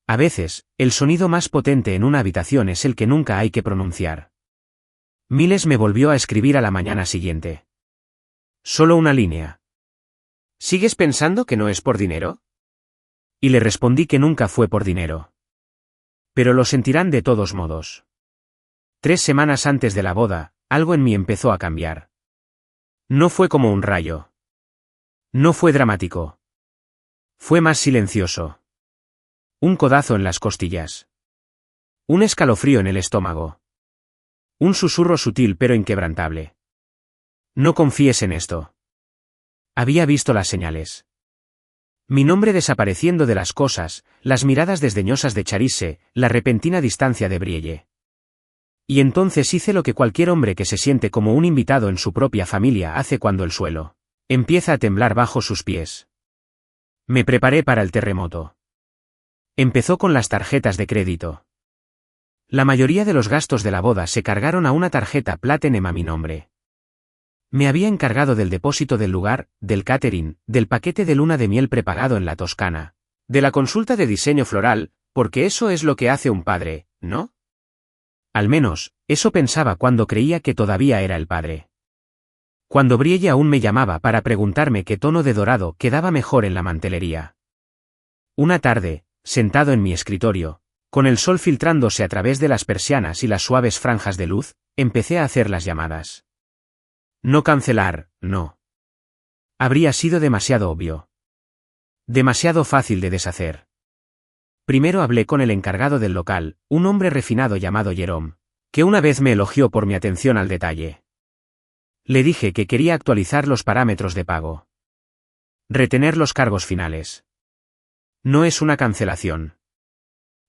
A veces, el sonido más potente en una habitación es el que nunca hay que pronunciar. Miles me volvió a escribir a la mañana siguiente. Solo una línea. ¿Sigues pensando que no es por dinero? Y le respondí que nunca fue por dinero. Pero lo sentirán de todos modos. 3 semanas antes de la boda, algo en mí empezó a cambiar. No fue como un rayo. No fue dramático. Fue más silencioso. Un codazo en las costillas. Un escalofrío en el estómago. Un susurro sutil pero inquebrantable. No confíes en esto. Había visto las señales. Mi nombre desapareciendo de las cosas, las miradas desdeñosas de Charisse, la repentina distancia de Brielle. Y entonces hice lo que cualquier hombre que se siente como un invitado en su propia familia hace cuando el suelo empieza a temblar bajo sus pies. Me preparé para el terremoto. Empezó con las tarjetas de crédito. La mayoría de los gastos de la boda se cargaron a una tarjeta Platinum a mi nombre. Me había encargado del depósito del lugar, del catering, del paquete de luna de miel prepagado en la Toscana, de la consulta de diseño floral, porque eso es lo que hace un padre, ¿no? Al menos, eso pensaba cuando creía que todavía era el padre. Cuando Brielle aún me llamaba para preguntarme qué tono de dorado quedaba mejor en la mantelería. Una tarde, sentado en mi escritorio, con el sol filtrándose a través de las persianas y las suaves franjas de luz, empecé a hacer las llamadas. No cancelar, no. Habría sido demasiado obvio. Demasiado fácil de deshacer. Primero hablé con el encargado del local, un hombre refinado llamado Jerome, que una vez me elogió por mi atención al detalle. Le dije que quería actualizar los parámetros de pago. Retener los cargos finales. No es una cancelación.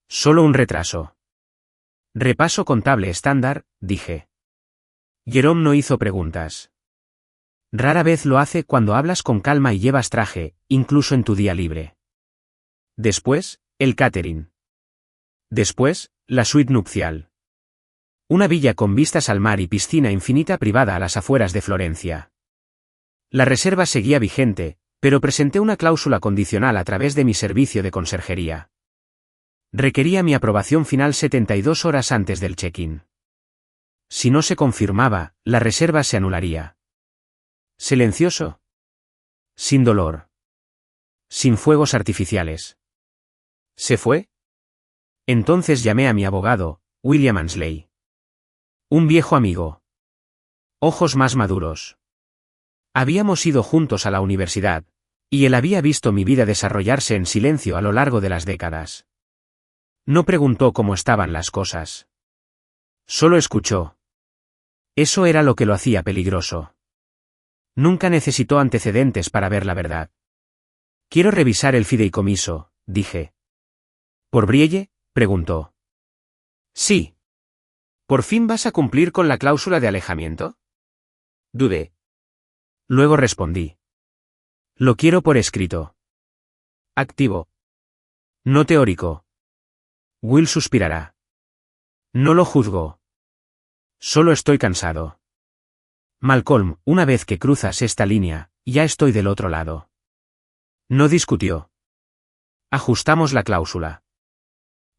Solo un retraso. Repaso contable estándar, dije. Jerome no hizo preguntas. Rara vez lo hace cuando hablas con calma y llevas traje, incluso en tu día libre. Después, el catering. Después, la suite nupcial. Una villa con vistas al mar y piscina infinita privada a las afueras de Florencia. La reserva seguía vigente, pero presenté una cláusula condicional a través de mi servicio de conserjería. Requería mi aprobación final 72 horas antes del check-in. Si no se confirmaba, la reserva se anularía. Silencioso. Sin dolor. Sin fuegos artificiales. ¿Se fue? Entonces llamé a mi abogado, William Ansley. Un viejo amigo. Ojos más maduros. Habíamos ido juntos a la universidad, y él había visto mi vida desarrollarse en silencio a lo largo de las décadas. No preguntó cómo estaban las cosas. Solo escuchó. Eso era lo que lo hacía peligroso. Nunca necesitó antecedentes para ver la verdad. Quiero revisar el fideicomiso, dije. ¿Por Brielle? Preguntó. Sí. ¿Por fin vas a cumplir con la cláusula de alejamiento? Dudé. Luego respondí. Lo quiero por escrito. Activo. No teórico. Will suspirará. No lo juzgo. Solo estoy cansado. Malcolm, una vez que cruzas esta línea, ya estoy del otro lado. No discutió. Ajustamos la cláusula.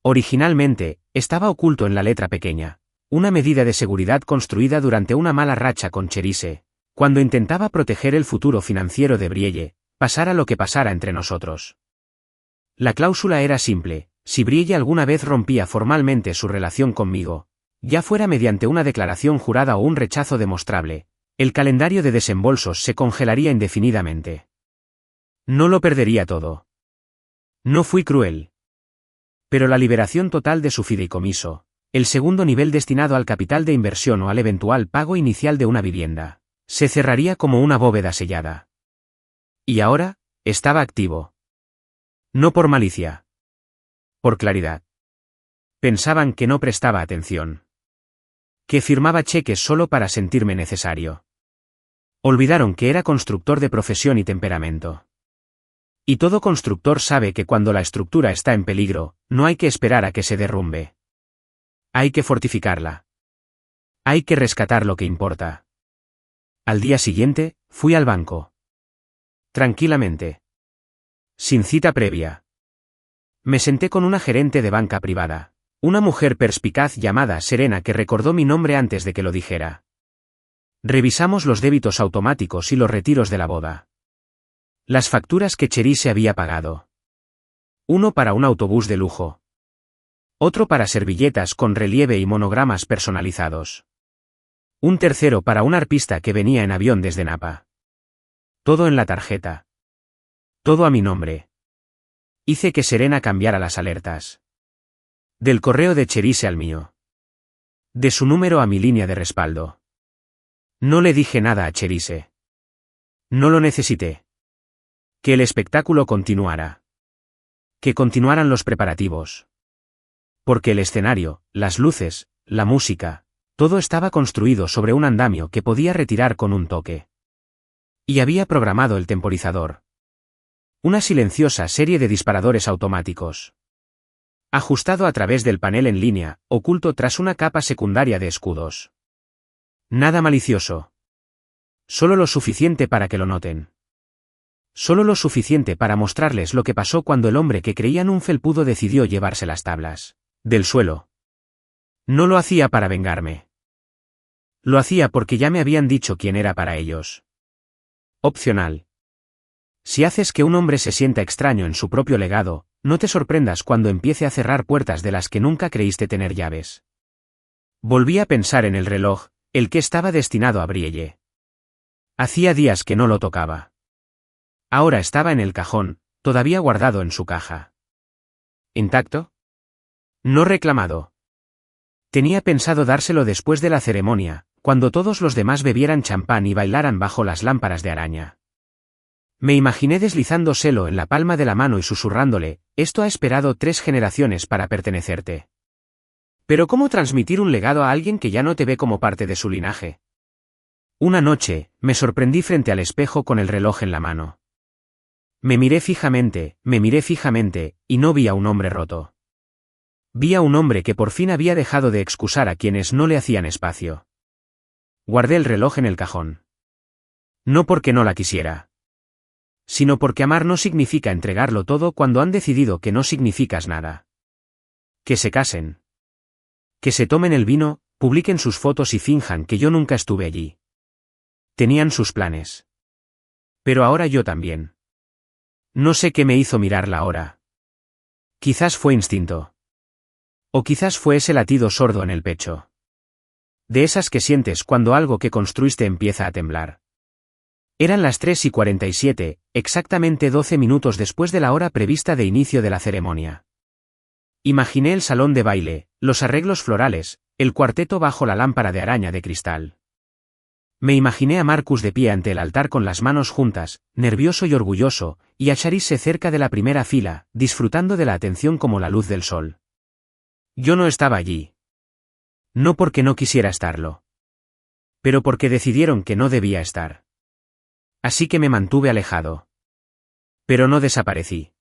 Originalmente, estaba oculto en la letra pequeña, una medida de seguridad construida durante una mala racha con Cherise, cuando intentaba proteger el futuro financiero de Brielle, pasara lo que pasara entre nosotros. La cláusula era simple: si Brielle alguna vez rompía formalmente su relación conmigo, ya fuera mediante una declaración jurada o un rechazo demostrable, el calendario de desembolsos se congelaría indefinidamente. No lo perdería todo. No fui cruel. Pero la liberación total de su fideicomiso, el segundo nivel destinado al capital de inversión o al eventual pago inicial de una vivienda, se cerraría como una bóveda sellada. Y ahora, estaba activo. No por malicia. Por claridad. Pensaban que no prestaba atención. Que firmaba cheques solo para sentirme necesario. Olvidaron que era constructor de profesión y temperamento. Y todo constructor sabe que cuando la estructura está en peligro, no hay que esperar a que se derrumbe. Hay que fortificarla. Hay que rescatar lo que importa. Al día siguiente, fui al banco. Tranquilamente. Sin cita previa. Me senté con una gerente de banca privada, una mujer perspicaz llamada Serena que recordó mi nombre antes de que lo dijera. Revisamos los débitos automáticos y los retiros de la boda. Las facturas que Cherise había pagado. Uno para un autobús de lujo. Otro para servilletas con relieve y monogramas personalizados. Un tercero para un arpista que venía en avión desde Napa. Todo en la tarjeta. Todo a mi nombre. Hice que Serena cambiara las alertas. Del correo de Cherise al mío. De su número a mi línea de respaldo. No le dije nada a Cherise. No lo necesité. Que el espectáculo continuara. Que continuaran los preparativos. Porque el escenario, las luces, la música, todo estaba construido sobre un andamio que podía retirar con un toque. Y había programado el temporizador. Una silenciosa serie de disparadores automáticos. Ajustado a través del panel en línea, oculto tras una capa secundaria de escudos. Nada malicioso. Solo lo suficiente para que lo noten. Solo lo suficiente para mostrarles lo que pasó cuando el hombre que creían un felpudo decidió llevarse las tablas del suelo. No lo hacía para vengarme. Lo hacía porque ya me habían dicho quién era para ellos. Opcional. Si haces que un hombre se sienta extraño en su propio legado, no te sorprendas cuando empiece a cerrar puertas de las que nunca creíste tener llaves. Volví a pensar en el reloj, el que estaba destinado a Brielle. Hacía días que no lo tocaba. Ahora estaba en el cajón, todavía guardado en su caja. ¿Intacto? No reclamado. Tenía pensado dárselo después de la ceremonia, cuando todos los demás bebieran champán y bailaran bajo las lámparas de araña. Me imaginé deslizándoselo en la palma de la mano y susurrándole: esto ha esperado 3 generaciones para pertenecerte. Pero ¿cómo transmitir un legado a alguien que ya no te ve como parte de su linaje? Una noche, me sorprendí frente al espejo con el reloj en la mano. Me miré fijamente, y no vi a un hombre roto. Vi a un hombre que por fin había dejado de excusar a quienes no le hacían espacio. Guardé el reloj en el cajón. No porque no la quisiera. Sino porque amar no significa entregarlo todo cuando han decidido que no significas nada. Que se casen. Que se tomen el vino, publiquen sus fotos y finjan que yo nunca estuve allí. Tenían sus planes. Pero ahora yo también. No sé qué me hizo mirar la hora. Quizás fue instinto. O quizás fue ese latido sordo en el pecho. De esas que sientes cuando algo que construiste empieza a temblar. Eran las 3:47, exactamente 12 minutos después de la hora prevista de inicio de la ceremonia. Imaginé el salón de baile, los arreglos florales, el cuarteto bajo la lámpara de araña de cristal. Me imaginé a Marcus de pie ante el altar con las manos juntas, nervioso y orgulloso, y a Charisse cerca de la primera fila, disfrutando de la atención como la luz del sol. Yo no estaba allí. No porque no quisiera estarlo. Pero porque decidieron que no debía estar. Así que me mantuve alejado. Pero no desaparecí.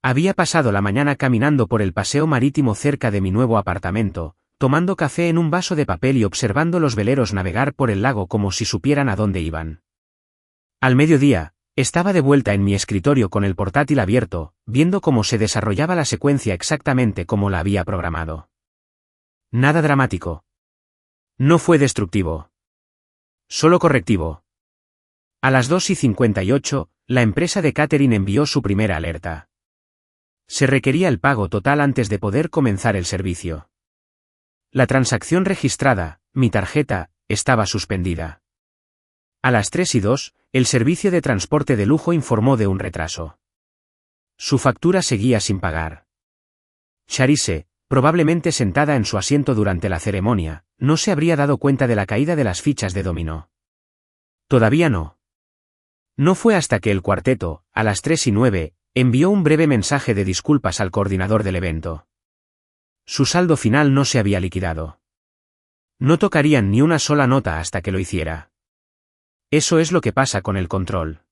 Había pasado la mañana caminando por el paseo marítimo cerca de mi nuevo apartamento, tomando café en un vaso de papel y observando los veleros navegar por el lago como si supieran a dónde iban. Al mediodía, estaba de vuelta en mi escritorio con el portátil abierto, viendo cómo se desarrollaba la secuencia exactamente como la había programado. Nada dramático. No fue destructivo. Solo correctivo. A las 2:58, la empresa de catering envió su primera alerta. Se requería el pago total antes de poder comenzar el servicio. La transacción registrada, mi tarjeta, estaba suspendida. A las 3:02, el servicio de transporte de lujo informó de un retraso. Su factura seguía sin pagar. Charisse, probablemente sentada en su asiento durante la ceremonia, no se habría dado cuenta de la caída de las fichas de dominó. Todavía no. No fue hasta que el cuarteto, a las 3:09, envió un breve mensaje de disculpas al coordinador del evento. Su saldo final no se había liquidado. No tocarían ni una sola nota hasta que lo hiciera. Eso es lo que pasa con el control.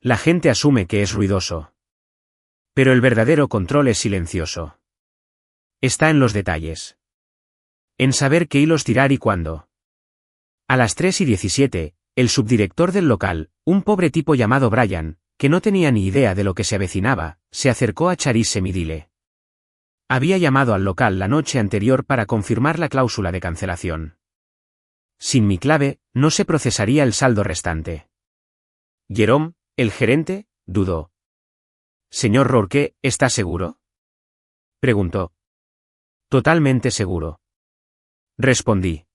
La gente asume que es ruidoso. Pero el verdadero control es silencioso. Está en los detalles. En saber qué hilos tirar y cuándo. A las 3:17, el subdirector del local, un pobre tipo llamado Brian, que no tenía ni idea de lo que se avecinaba, se acercó a Charisse Midile. Había llamado al local la noche anterior para confirmar la cláusula de cancelación. Sin mi clave, no se procesaría el saldo restante. Jerome, el gerente, dudó. «Señor Rourke, ¿está seguro?», preguntó. «Totalmente seguro», respondí.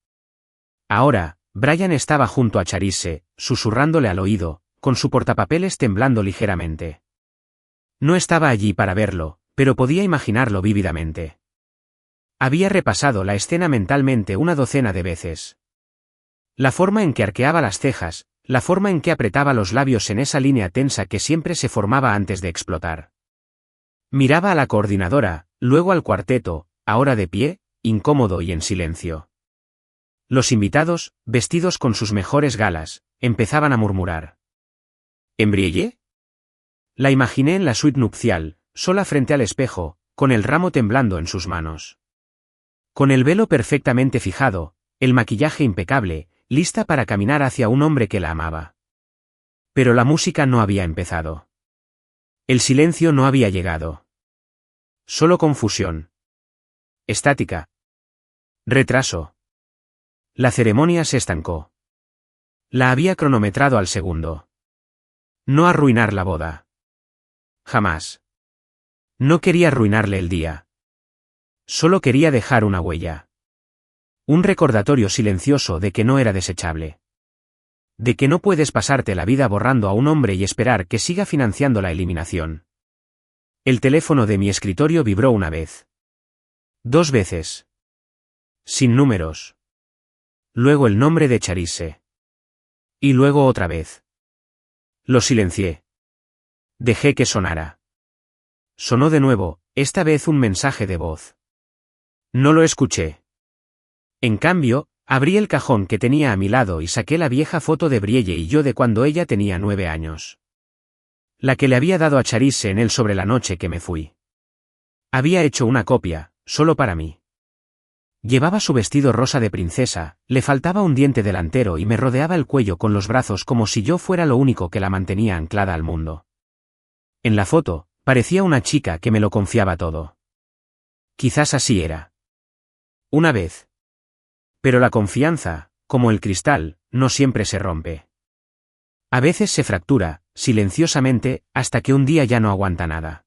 Ahora, Brian estaba junto a Charisse, susurrándole al oído, con su portapapeles temblando ligeramente. No estaba allí para verlo, pero podía imaginarlo vívidamente. Había repasado la escena mentalmente una docena de veces. La forma en que arqueaba las cejas, la forma en que apretaba los labios en esa línea tensa que siempre se formaba antes de explotar. Miraba a la coordinadora, luego al cuarteto, ahora de pie, incómodo y en silencio. Los invitados, vestidos con sus mejores galas, empezaban a murmurar. ¿Embrielle? La imaginé en la suite nupcial, sola frente al espejo, con el ramo temblando en sus manos. Con el velo perfectamente fijado, el maquillaje impecable, lista para caminar hacia un hombre que la amaba. Pero la música no había empezado. El silencio no había llegado. Solo confusión. Estática. Retraso. La ceremonia se estancó. La había cronometrado al segundo. No arruinar la boda. Jamás. No quería arruinarle el día. Solo quería dejar una huella. Un recordatorio silencioso de que no era desechable. De que no puedes pasarte la vida borrando a un hombre y esperar que siga financiando la eliminación. El teléfono de mi escritorio vibró una vez. 2 veces. Sin números. Luego el nombre de Charisse. Y luego otra vez. Lo silencié. Dejé que sonara. Sonó de nuevo, esta vez un mensaje de voz. No lo escuché. En cambio, abrí el cajón que tenía a mi lado y saqué la vieja foto de Brielle y yo de cuando ella tenía 9 años. La que le había dado a Charisse en él sobre la noche que me fui. Había hecho una copia, solo para mí. Llevaba su vestido rosa de princesa, le faltaba un diente delantero y me rodeaba el cuello con los brazos como si yo fuera lo único que la mantenía anclada al mundo. En la foto, parecía una chica que me lo confiaba todo. Quizás así era. Una vez. Pero la confianza, como el cristal, no siempre se rompe. A veces se fractura, silenciosamente, hasta que un día ya no aguanta nada.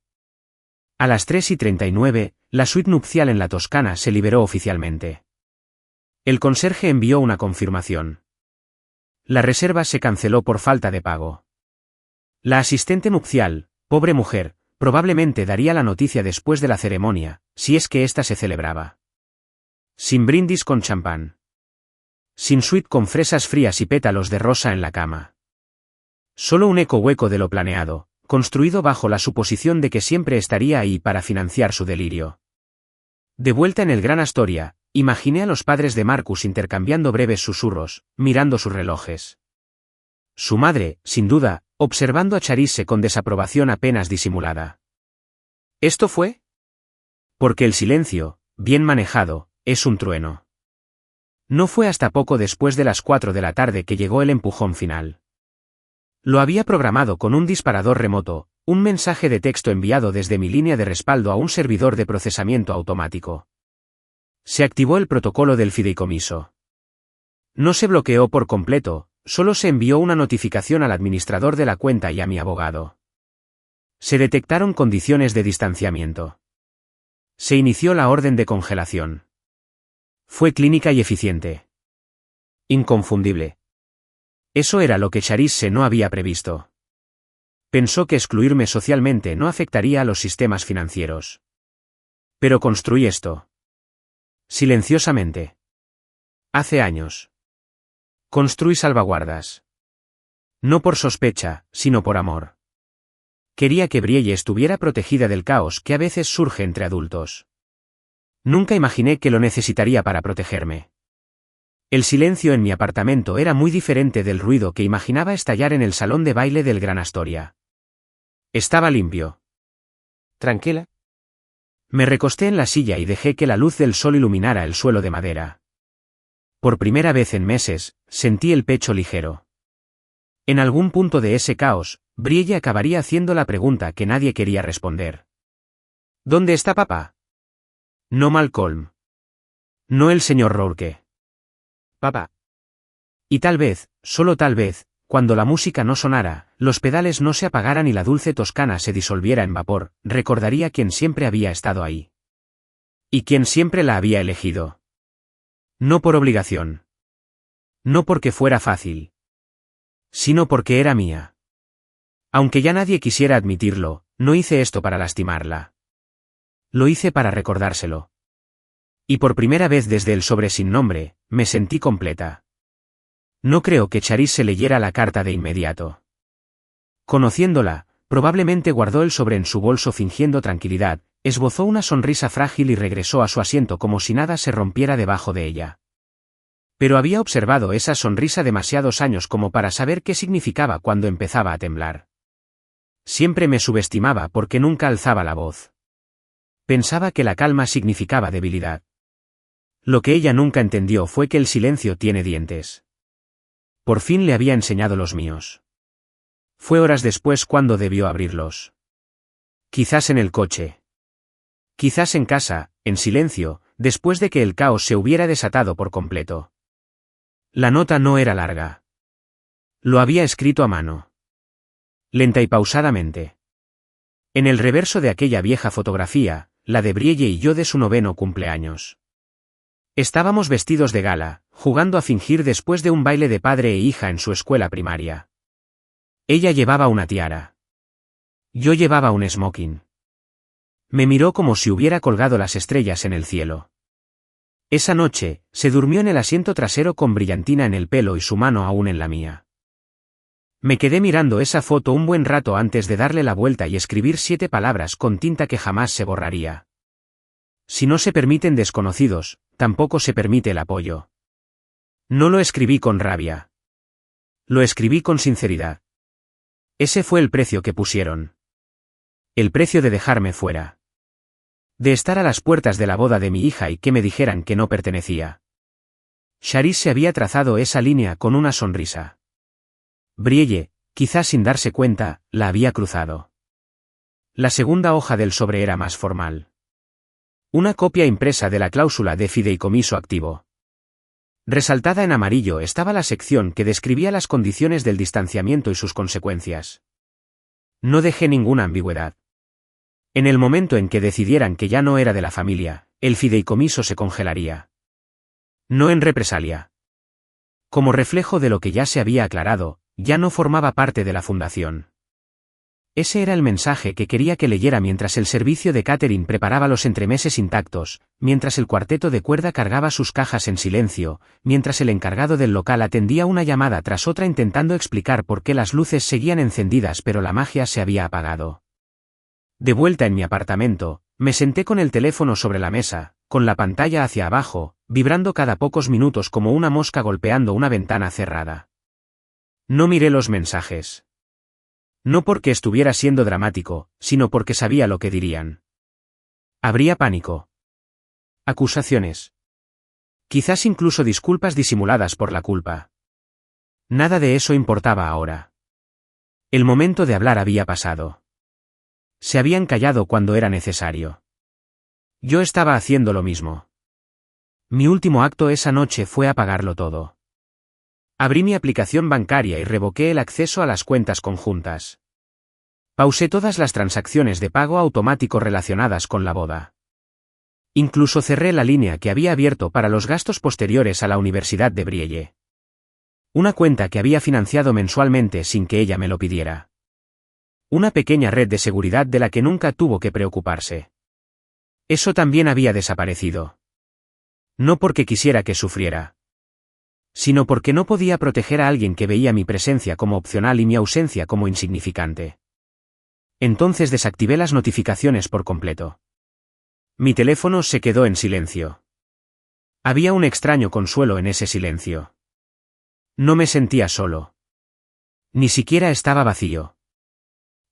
A las 3:39, la suite nupcial en la Toscana se liberó oficialmente. El conserje envió una confirmación. La reserva se canceló por falta de pago. La asistente nupcial, pobre mujer, probablemente daría la noticia después de la ceremonia, si es que ésta se celebraba. Sin brindis con champán. Sin suite con fresas frías y pétalos de rosa en la cama. Solo un eco hueco de lo planeado, construido bajo la suposición de que siempre estaría ahí para financiar su delirio. De vuelta en el Gran Astoria, Imaginé a los padres de Marcus intercambiando breves susurros, mirando sus relojes. Su madre, sin duda, observando a Charisse con desaprobación apenas disimulada. ¿Esto fue? Porque el silencio, bien manejado, es un trueno. No fue hasta poco después de las 4 de la tarde que llegó el empujón final. Lo había programado con un disparador remoto, un mensaje de texto enviado desde mi línea de respaldo a un servidor de procesamiento automático. Se activó el protocolo del fideicomiso. No se bloqueó por completo, solo se envió una notificación al administrador de la cuenta y a mi abogado. Se detectaron condiciones de distanciamiento. Se inició la orden de congelación. Fue clínica y eficiente. Inconfundible. Eso era lo que Charisse no había previsto. Pensó que excluirme socialmente no afectaría a los sistemas financieros. Pero construí esto. Silenciosamente. Hace años. Construí salvaguardas. No por sospecha, sino por amor. Quería que Brielle estuviera protegida del caos que a veces surge entre adultos. Nunca imaginé que lo necesitaría para protegerme. El silencio en mi apartamento era muy diferente del ruido que imaginaba estallar en el salón de baile del Gran Astoria. Estaba limpio. Tranquila. Me recosté en la silla y dejé que la luz del sol iluminara el suelo de madera. Por primera vez en meses, sentí el pecho ligero. En algún punto de ese caos, Brielle acabaría haciendo la pregunta que nadie quería responder. ¿Dónde está papá? No Malcolm. No el señor Rourke. Papá. Y tal vez, solo tal vez, cuando la música no sonara, los pedales no se apagaran y la dulce toscana se disolviera en vapor, recordaría quién siempre había estado ahí. Y quién siempre la había elegido. No por obligación. No porque fuera fácil. Sino porque era mía. Aunque ya nadie quisiera admitirlo, no hice esto para lastimarla. Lo hice para recordárselo. Y por primera vez desde el sobre sin nombre, me sentí completa. No creo que Charisse leyera la carta de inmediato. Conociéndola, probablemente guardó el sobre en su bolso fingiendo tranquilidad, esbozó una sonrisa frágil y regresó a su asiento como si nada se rompiera debajo de ella. Pero había observado esa sonrisa demasiados años como para saber qué significaba cuando empezaba a temblar. Siempre me subestimaba porque nunca alzaba la voz. Pensaba que la calma significaba debilidad. Lo que ella nunca entendió fue que el silencio tiene dientes. Por fin le había enseñado los míos. Fue horas después cuando debió abrirlos. Quizás en el coche. Quizás en casa, en silencio, después de que el caos se hubiera desatado por completo. La nota no era larga. Lo había escrito a mano. Lenta y pausadamente. En el reverso de aquella vieja fotografía, la de Brielle y yo de su 9º cumpleaños. Estábamos vestidos de gala, jugando a fingir después de un baile de padre e hija en su escuela primaria. Ella llevaba una tiara. Yo llevaba un smoking. Me miró como si hubiera colgado las estrellas en el cielo. Esa noche, se durmió en el asiento trasero con brillantina en el pelo y su mano aún en la mía. Me quedé mirando esa foto un buen rato antes de darle la vuelta y escribir 7 palabras con tinta que jamás se borraría. Si no se permiten desconocidos, tampoco se permite el apoyo. No lo escribí con rabia. Lo escribí con sinceridad. Ese fue el precio que pusieron. El precio de dejarme fuera. De estar a las puertas de la boda de mi hija y que me dijeran que no pertenecía. Charisse había trazado esa línea con una sonrisa. Brielle, quizás sin darse cuenta, la había cruzado. La segunda hoja del sobre era más formal. Una copia impresa de la cláusula de fideicomiso activo. Resaltada en amarillo estaba la sección que describía las condiciones del distanciamiento y sus consecuencias. No dejé ninguna ambigüedad. En el momento en que decidieran que ya no era de la familia, el fideicomiso se congelaría. No en represalia. Como reflejo de lo que ya se había aclarado, ya no formaba parte de la fundación. Ese era el mensaje que quería que leyera mientras el servicio de catering preparaba los entremeses intactos, mientras el cuarteto de cuerda cargaba sus cajas en silencio, mientras el encargado del local atendía una llamada tras otra intentando explicar por qué las luces seguían encendidas pero la magia se había apagado. De vuelta en mi apartamento, me senté con el teléfono sobre la mesa, con la pantalla hacia abajo, vibrando cada pocos minutos como una mosca golpeando una ventana cerrada. No miré los mensajes. No porque estuviera siendo dramático, sino porque sabía lo que dirían. Habría pánico. Acusaciones. Quizás incluso disculpas disimuladas por la culpa. Nada de eso importaba ahora. El momento de hablar había pasado. Se habían callado cuando era necesario. Yo estaba haciendo lo mismo. Mi último acto esa noche fue apagarlo todo. Abrí mi aplicación bancaria y revoqué el acceso a las cuentas conjuntas. Pausé todas las transacciones de pago automático relacionadas con la boda. Incluso cerré la línea que había abierto para los gastos posteriores a la Universidad de Brielle. Una cuenta que había financiado mensualmente sin que ella me lo pidiera. Una pequeña red de seguridad de la que nunca tuvo que preocuparse. Eso también había desaparecido. No porque quisiera que sufriera, sino porque no podía proteger a alguien que veía mi presencia como opcional y mi ausencia como insignificante. Entonces desactivé las notificaciones por completo. Mi teléfono se quedó en silencio. Había un extraño consuelo en ese silencio. No me sentía solo. Ni siquiera estaba vacío.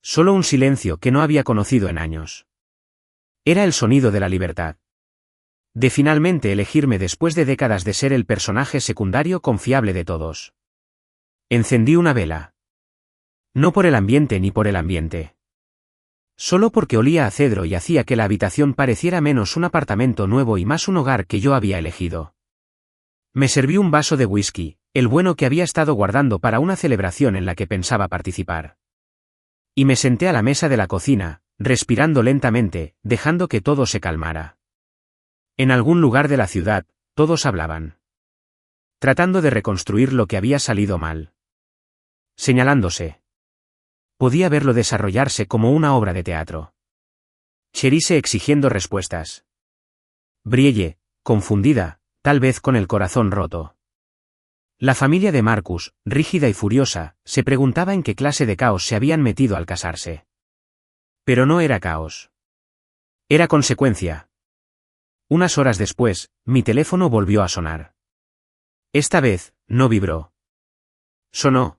Solo un silencio que no había conocido en años. Era el sonido de la libertad. De finalmente elegirme después de décadas de ser el personaje secundario confiable de todos. Encendí una vela. No por el ambiente ni por el ambiente. Solo porque olía a cedro y hacía que la habitación pareciera menos un apartamento nuevo y más un hogar que yo había elegido. Me serví un vaso de whisky, el bueno que había estado guardando para una celebración en la que pensaba participar. Y me senté a la mesa de la cocina, respirando lentamente, dejando que todo se calmara. En algún lugar de la ciudad, todos hablaban. Tratando de reconstruir lo que había salido mal. Señalándose. Podía verlo desarrollarse como una obra de teatro. Cherise exigiendo respuestas. Brielle, confundida, tal vez con el corazón roto. La familia de Marcus, rígida y furiosa, se preguntaba en qué clase de caos se habían metido al casarse. Pero no era caos. Era consecuencia. Unas horas después, mi teléfono volvió a sonar. Esta vez, no vibró. Sonó.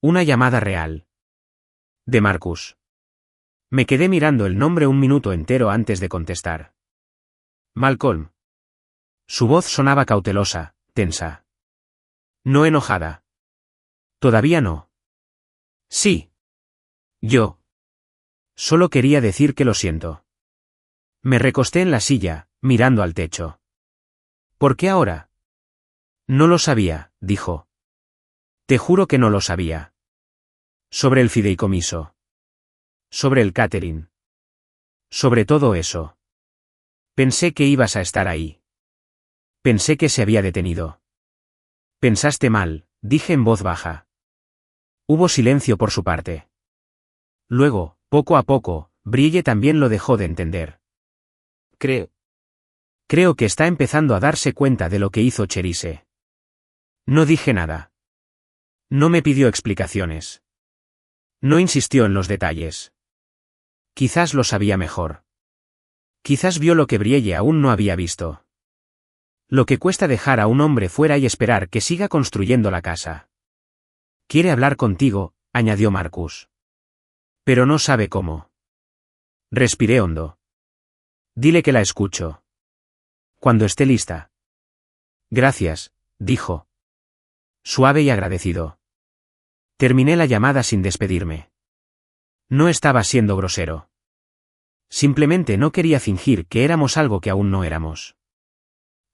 Una llamada real. De Marcus. Me quedé mirando el nombre un minuto entero antes de contestar. Malcolm. Su voz sonaba cautelosa, tensa. No enojada. Todavía no. Sí. Yo. Solo quería decir que lo siento. Me recosté en la silla, mirando al techo. ¿Por qué ahora? No lo sabía, dijo. Te juro que no lo sabía. Sobre el fideicomiso. Sobre el catering. Sobre todo eso. Pensé que ibas a estar ahí. Pensé que se había detenido. Pensaste mal, dije en voz baja. Hubo silencio por su parte. Luego, poco a poco, Brielle también lo dejó de entender. Creo que está empezando a darse cuenta de lo que hizo Cherise. No dije nada. No me pidió explicaciones. No insistió en los detalles. Quizás lo sabía mejor. Quizás vio lo que Brielle aún no había visto. Lo que cuesta dejar a un hombre fuera y esperar que siga construyendo la casa. Quiere hablar contigo, añadió Marcus. Pero no sabe cómo. Respiré hondo. Dile que la escucho. Cuando esté lista. Gracias, dijo. Suave y agradecido. Terminé la llamada sin despedirme. No estaba siendo grosero. Simplemente no quería fingir que éramos algo que aún no éramos.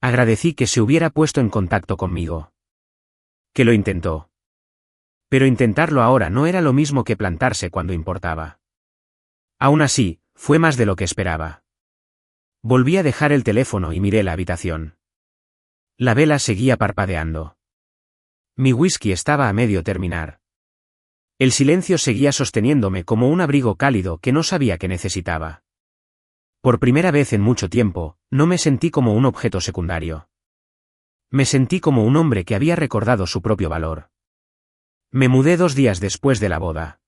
Agradecí que se hubiera puesto en contacto conmigo. Que lo intentó. Pero intentarlo ahora no era lo mismo que plantarse cuando importaba. Aún así, fue más de lo que esperaba. Volví a dejar el teléfono y miré la habitación. La vela seguía parpadeando. Mi whisky estaba a medio terminar. El silencio seguía sosteniéndome como un abrigo cálido que no sabía que necesitaba. Por primera vez en mucho tiempo, no me sentí como un objeto secundario. Me sentí como un hombre que había recordado su propio valor. Me mudé 2 días después de la boda.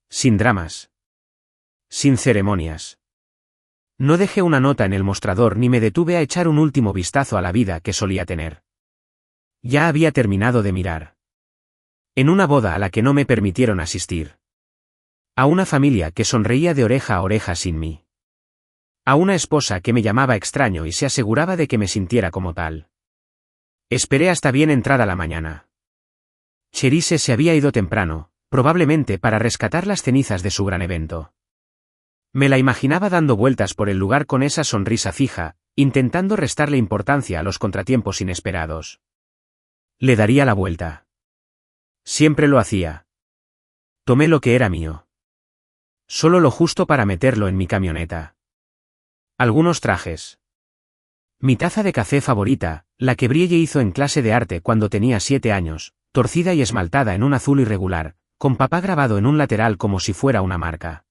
Sin dramas. Sin ceremonias. No dejé una nota en el mostrador ni me detuve a echar un último vistazo a la vida que solía tener. Ya había terminado de mirar. En una boda a la que no me permitieron asistir. A una familia que sonreía de oreja a oreja sin mí. A una esposa que me llamaba extraño y se aseguraba de que me sintiera como tal. Esperé hasta bien entrada la mañana. Cherise se había ido temprano, probablemente para rescatar las cenizas de su gran evento. Me la imaginaba dando vueltas por el lugar con esa sonrisa fija, intentando restarle importancia a los contratiempos inesperados. Le daría la vuelta. Siempre lo hacía. Tomé lo que era mío. Solo lo justo para meterlo en mi camioneta. Algunos trajes. Mi taza de café favorita, la que Brielle hizo en clase de arte cuando tenía 7 años, torcida y esmaltada en un azul irregular, con papá grabado en un lateral como si fuera una marca.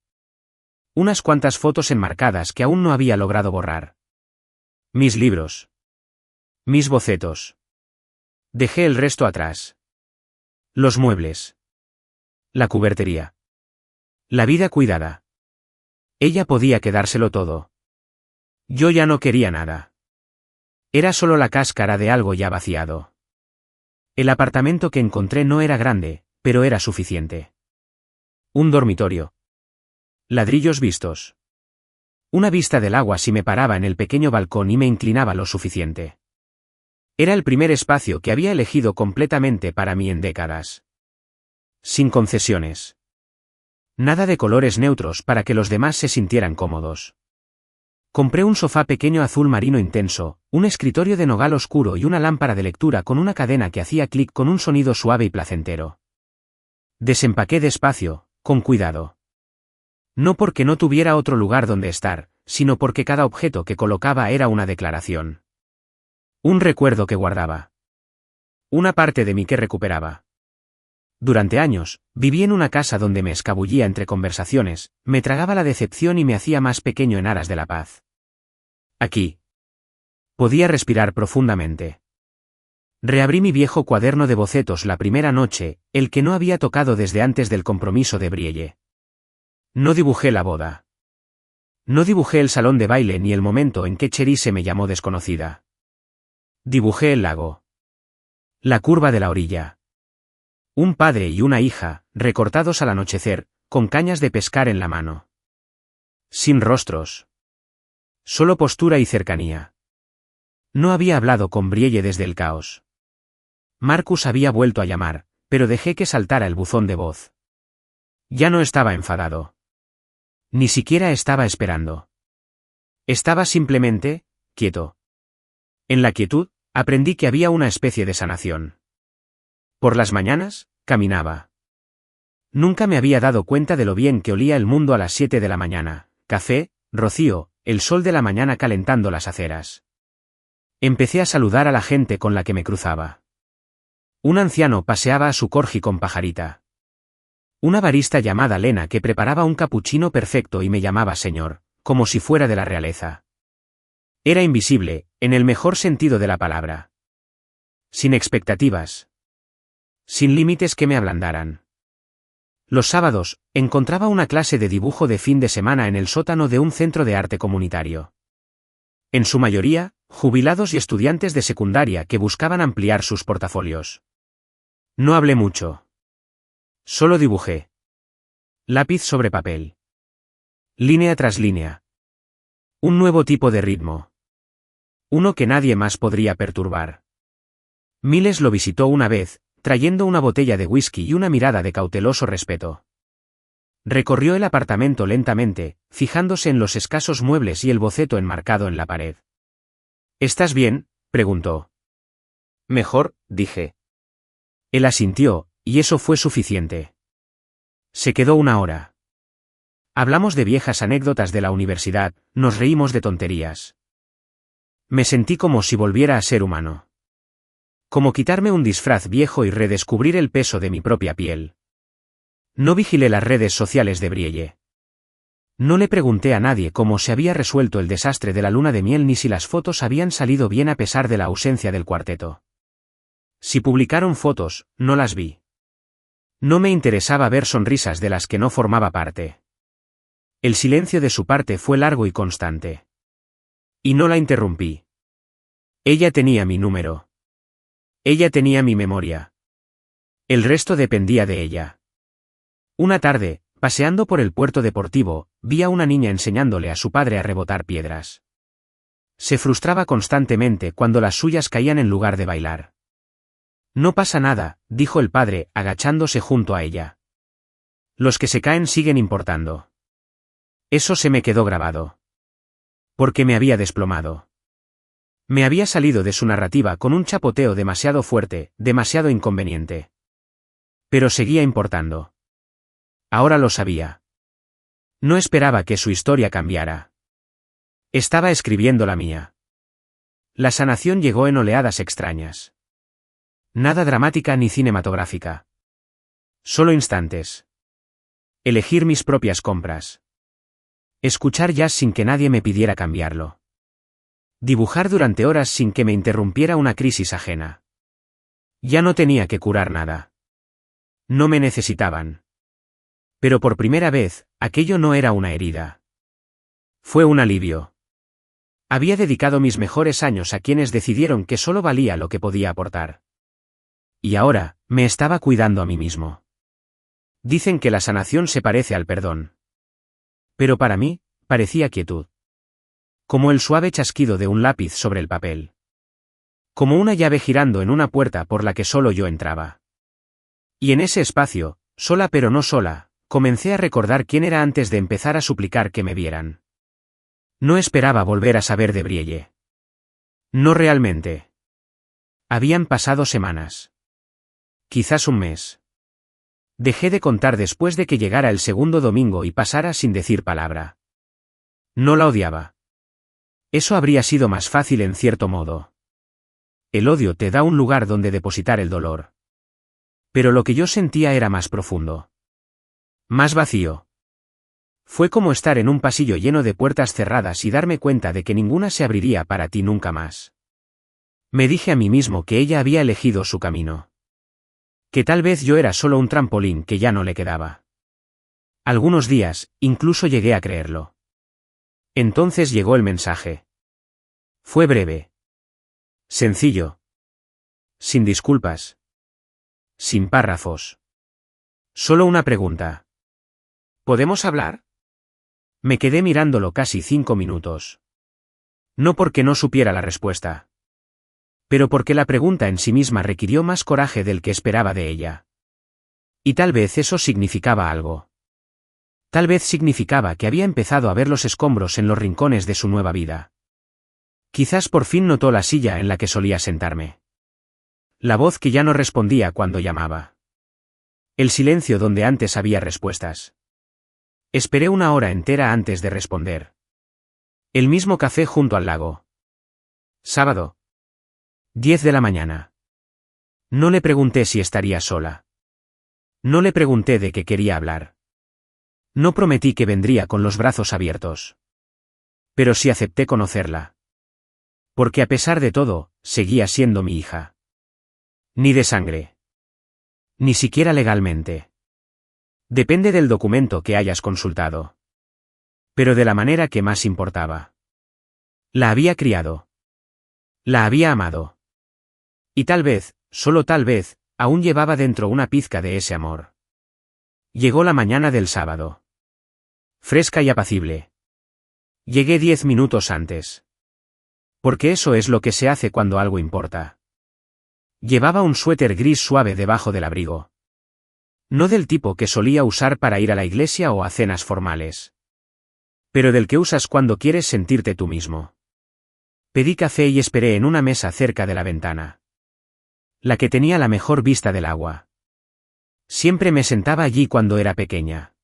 Unas cuantas fotos enmarcadas que aún no había logrado borrar. Mis libros. Mis bocetos. Dejé el resto atrás. Los muebles. La cubertería. La vida cuidada. Ella podía quedárselo todo. Yo ya no quería nada. Era solo la cáscara de algo ya vaciado. El apartamento que encontré no era grande, pero era suficiente. Un dormitorio. Ladrillos vistos. Una vista del agua si me paraba en el pequeño balcón y me inclinaba lo suficiente. Era el primer espacio que había elegido completamente para mí en décadas. Sin concesiones. Nada de colores neutros para que los demás se sintieran cómodos. Compré un sofá pequeño azul marino intenso, un escritorio de nogal oscuro y una lámpara de lectura con una cadena que hacía clic con un sonido suave y placentero. Desempaqué despacio, con cuidado. No porque no tuviera otro lugar donde estar, sino porque cada objeto que colocaba era una declaración. Un recuerdo que guardaba. Una parte de mí que recuperaba. Durante años, viví en una casa donde me escabullía entre conversaciones, me tragaba la decepción y me hacía más pequeño en aras de la paz. Aquí. Podía respirar profundamente. Reabrí mi viejo cuaderno de bocetos la primera noche, el que no había tocado desde antes del compromiso de Brielle. No dibujé la boda. No dibujé el salón de baile ni el momento en que Cherise me llamó desconocida. Dibujé el lago. La curva de la orilla. Un padre y una hija, recortados al anochecer, con cañas de pescar en la mano. Sin rostros. Solo postura y cercanía. No había hablado con Brielle desde el caos. Marcus había vuelto a llamar, pero dejé que saltara el buzón de voz. Ya no estaba enfadado. Ni siquiera estaba esperando. Estaba simplemente, quieto. En la quietud, aprendí que había una especie de sanación. Por las mañanas, caminaba. Nunca me había dado cuenta de lo bien que olía el mundo a las 7 de la mañana, café, rocío, el sol de la mañana calentando las aceras. Empecé a saludar a la gente con la que me cruzaba. Un anciano paseaba a su corgi con pajarita. Una barista llamada Lena que preparaba un capuchino perfecto y me llamaba señor, como si fuera de la realeza. Era invisible, en el mejor sentido de la palabra. Sin expectativas. Sin límites que me ablandaran. Los sábados, encontraba una clase de dibujo de fin de semana en el sótano de un centro de arte comunitario. En su mayoría, jubilados y estudiantes de secundaria que buscaban ampliar sus portafolios. No hablé mucho. Solo dibujé. Lápiz sobre papel. Línea tras línea. Un nuevo tipo de ritmo. Uno que nadie más podría perturbar. Miles lo visitó una vez, trayendo una botella de whisky y una mirada de cauteloso respeto. Recorrió el apartamento lentamente, fijándose en los escasos muebles y el boceto enmarcado en la pared. ¿Estás bien?, preguntó. Mejor, dije. Él asintió, y eso fue suficiente. Se quedó una hora. Hablamos de viejas anécdotas de la universidad, nos reímos de tonterías. Me sentí como si volviera a ser humano. Como quitarme un disfraz viejo y redescubrir el peso de mi propia piel. No vigilé las redes sociales de Brielle. No le pregunté a nadie cómo se había resuelto el desastre de la luna de miel ni si las fotos habían salido bien a pesar de la ausencia del cuarteto. Si publicaron fotos, no las vi. No me interesaba ver sonrisas de las que no formaba parte. El silencio de su parte fue largo y constante. Y no la interrumpí. Ella tenía mi número. Ella tenía mi memoria. El resto dependía de ella. Una tarde, paseando por el puerto deportivo, vi a una niña enseñándole a su padre a rebotar piedras. Se frustraba constantemente cuando las suyas caían en lugar de bailar. No pasa nada, dijo el padre, agachándose junto a ella. Los que se caen siguen importando. Eso se me quedó grabado. Porque me había desplomado. Me había salido de su narrativa con un chapoteo demasiado fuerte, demasiado inconveniente. Pero seguía importando. Ahora lo sabía. No esperaba que su historia cambiara. Estaba escribiendo la mía. La sanación llegó en oleadas extrañas. Nada dramática ni cinematográfica. Solo instantes. Elegir mis propias compras. Escuchar jazz sin que nadie me pidiera cambiarlo. Dibujar durante horas sin que me interrumpiera una crisis ajena. Ya no tenía que curar nada. No me necesitaban. Pero por primera vez, aquello no era una herida. Fue un alivio. Había dedicado mis mejores años a quienes decidieron que solo valía lo que podía aportar. Y ahora, me estaba cuidando a mí mismo. Dicen que la sanación se parece al perdón. Pero para mí, parecía quietud. Como el suave chasquido de un lápiz sobre el papel. Como una llave girando en una puerta por la que solo yo entraba. Y en ese espacio, sola pero no sola, comencé a recordar quién era antes de empezar a suplicar que me vieran. No esperaba volver a saber de Brielle. No realmente. Habían pasado semanas. Quizás un mes. Dejé de contar después de que llegara el segundo domingo y pasara sin decir palabra. No la odiaba. Eso habría sido más fácil en cierto modo. El odio te da un lugar donde depositar el dolor. Pero lo que yo sentía era más profundo. Más vacío. Fue como estar en un pasillo lleno de puertas cerradas y darme cuenta de que ninguna se abriría para ti nunca más. Me dije a mí mismo que ella había elegido su camino. Que tal vez yo era solo un trampolín que ya no le quedaba. Algunos días, incluso llegué a creerlo. Entonces llegó el mensaje. Fue breve. Sencillo. Sin disculpas. Sin párrafos. Solo una pregunta. ¿Podemos hablar? Me quedé mirándolo casi 5 minutos. No porque no supiera la respuesta. Pero porque la pregunta en sí misma requirió más coraje del que esperaba de ella. Y tal vez eso significaba algo. Tal vez significaba que había empezado a ver los escombros en los rincones de su nueva vida. Quizás por fin notó la silla en la que solía sentarme. La voz que ya no respondía cuando llamaba. El silencio donde antes había respuestas. Esperé una hora entera antes de responder. El mismo café junto al lago. Sábado. 10 de la mañana. No le pregunté si estaría sola. No le pregunté de qué quería hablar. No prometí que vendría con los brazos abiertos. Pero sí acepté conocerla. Porque a pesar de todo, seguía siendo mi hija. Ni de sangre. Ni siquiera legalmente. Depende del documento que hayas consultado. Pero de la manera que más importaba. La había criado. La había amado. Y tal vez, solo tal vez, aún llevaba dentro una pizca de ese amor. Llegó la mañana del sábado. Fresca y apacible. Llegué 10 minutos antes. Porque eso es lo que se hace cuando algo importa. Llevaba un suéter gris suave debajo del abrigo. No del tipo que solía usar para ir a la iglesia o a cenas formales. Pero del que usas cuando quieres sentirte tú mismo. Pedí café y esperé en una mesa cerca de la ventana. La que tenía la mejor vista del agua. Siempre me sentaba allí cuando era pequeña.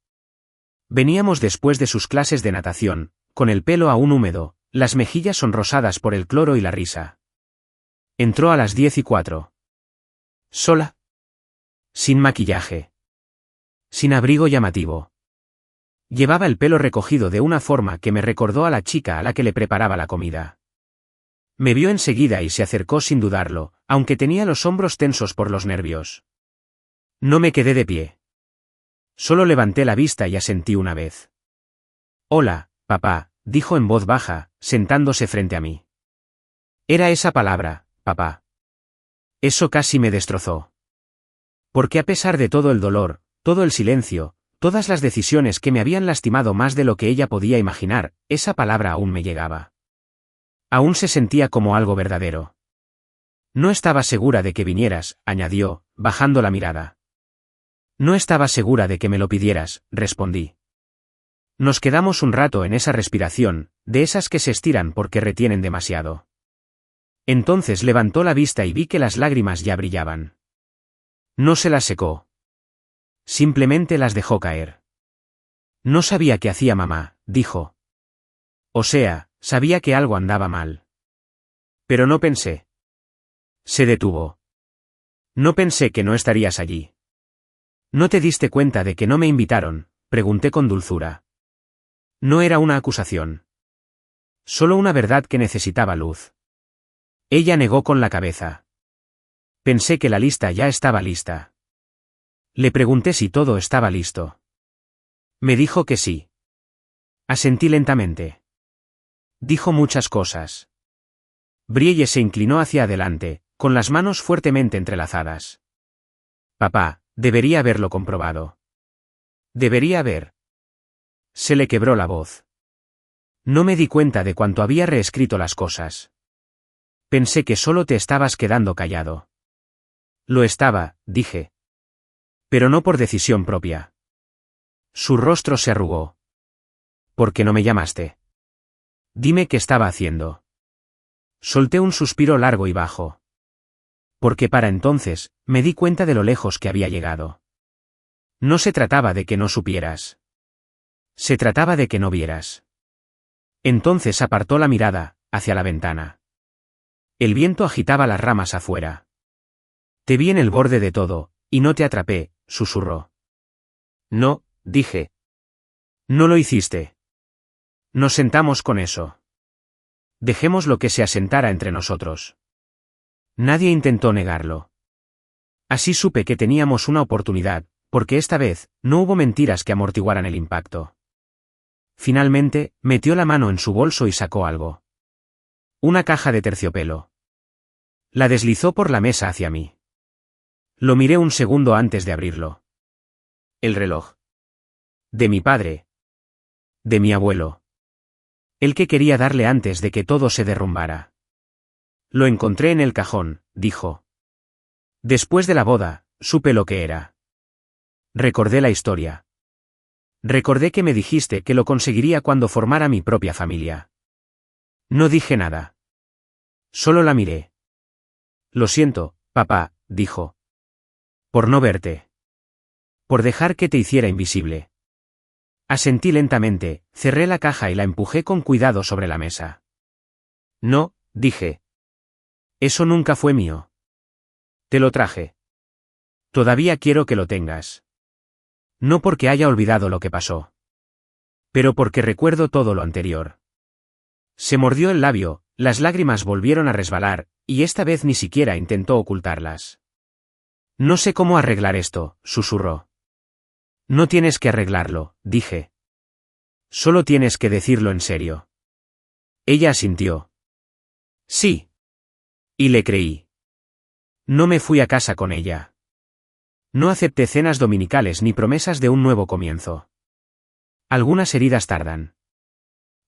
Veníamos después de sus clases de natación, con el pelo aún húmedo, las mejillas sonrosadas por el cloro y la risa. Entró a las 10:04. Sola. Sin maquillaje. Sin abrigo llamativo. Llevaba el pelo recogido de una forma que me recordó a la chica a la que le preparaba la comida. Me vio enseguida y se acercó sin dudarlo, aunque tenía los hombros tensos por los nervios. No me quedé de pie. Solo levanté la vista y asentí una vez. Hola, papá, dijo en voz baja, sentándose frente a mí. Era esa palabra, papá. Eso casi me destrozó. Porque a pesar de todo el dolor, todo el silencio, todas las decisiones que me habían lastimado más de lo que ella podía imaginar, esa palabra aún me llegaba. Aún se sentía como algo verdadero. No estaba segura de que vinieras, añadió, bajando la mirada. No estaba segura de que me lo pidieras, respondí. Nos quedamos un rato en esa respiración, de esas que se estiran porque retienen demasiado. Entonces levantó la vista y vi que las lágrimas ya brillaban. No se las secó. Simplemente las dejó caer. No sabía qué hacía mamá, dijo. O sea, sabía que algo andaba mal. Pero no pensé. Se detuvo. No pensé que no estarías allí. ¿No te diste cuenta de que no me invitaron?, pregunté con dulzura. No era una acusación. Solo una verdad que necesitaba luz. Ella negó con la cabeza. Pensé que la lista ya estaba lista. Le pregunté si todo estaba listo. Me dijo que sí. Asentí lentamente. Dijo muchas cosas. Brielle se inclinó hacia adelante, con las manos fuertemente entrelazadas. Papá, debería haberlo comprobado. Debería haber. Se le quebró la voz. No me di cuenta de cuánto había reescrito las cosas. Pensé que solo te estabas quedando callado. Lo estaba, dije. Pero no por decisión propia. Su rostro se arrugó. ¿Por qué no me llamaste? Dime qué estaba haciendo. Solté un suspiro largo y bajo. Porque para entonces, me di cuenta de lo lejos que había llegado. No se trataba de que no supieras. Se trataba de que no vieras. Entonces apartó la mirada, hacia la ventana. El viento agitaba las ramas afuera. Te vi en el borde de todo, y no te atrapé, susurró. No, dije. No lo hiciste. Nos sentamos con eso. Dejemos lo que se asentara entre nosotros. Nadie intentó negarlo. Así supe que teníamos una oportunidad, porque esta vez, no hubo mentiras que amortiguaran el impacto. Finalmente, metió la mano en su bolso y sacó algo. Una caja de terciopelo. La deslizó por la mesa hacia mí. Lo miré un segundo antes de abrirlo. El reloj. De mi padre. De mi abuelo. El que quería darle antes de que todo se derrumbara. Lo encontré en el cajón, dijo. Después de la boda, supe lo que era. Recordé la historia. Recordé que me dijiste que lo conseguiría cuando formara mi propia familia. No dije nada. Solo la miré. Lo siento, papá, dijo. Por no verte. Por dejar que te hiciera invisible. Asentí lentamente, cerré la caja y la empujé con cuidado sobre la mesa. No, dije. Eso nunca fue mío. Te lo traje. Todavía quiero que lo tengas. No porque haya olvidado lo que pasó. Pero porque recuerdo todo lo anterior. Se mordió el labio, las lágrimas volvieron a resbalar, y esta vez ni siquiera intentó ocultarlas. No sé cómo arreglar esto, susurró. No tienes que arreglarlo, dije. Solo tienes que decirlo en serio. Ella asintió. Sí. Y le creí. No me fui a casa con ella. No acepté cenas dominicales ni promesas de un nuevo comienzo. Algunas heridas tardan.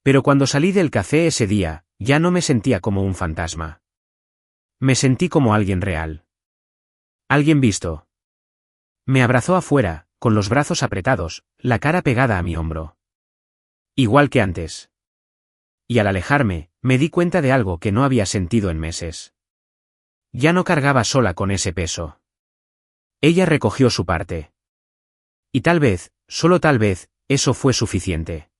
Pero cuando salí del café ese día, ya no me sentía como un fantasma. Me sentí como alguien real. Alguien visto. Me abrazó afuera, con los brazos apretados, la cara pegada a mi hombro. Igual que antes. Y al alejarme, me di cuenta de algo que no había sentido en meses. Ya no cargaba sola con ese peso. Ella recogió su parte. Y tal vez, solo tal vez, eso fue suficiente.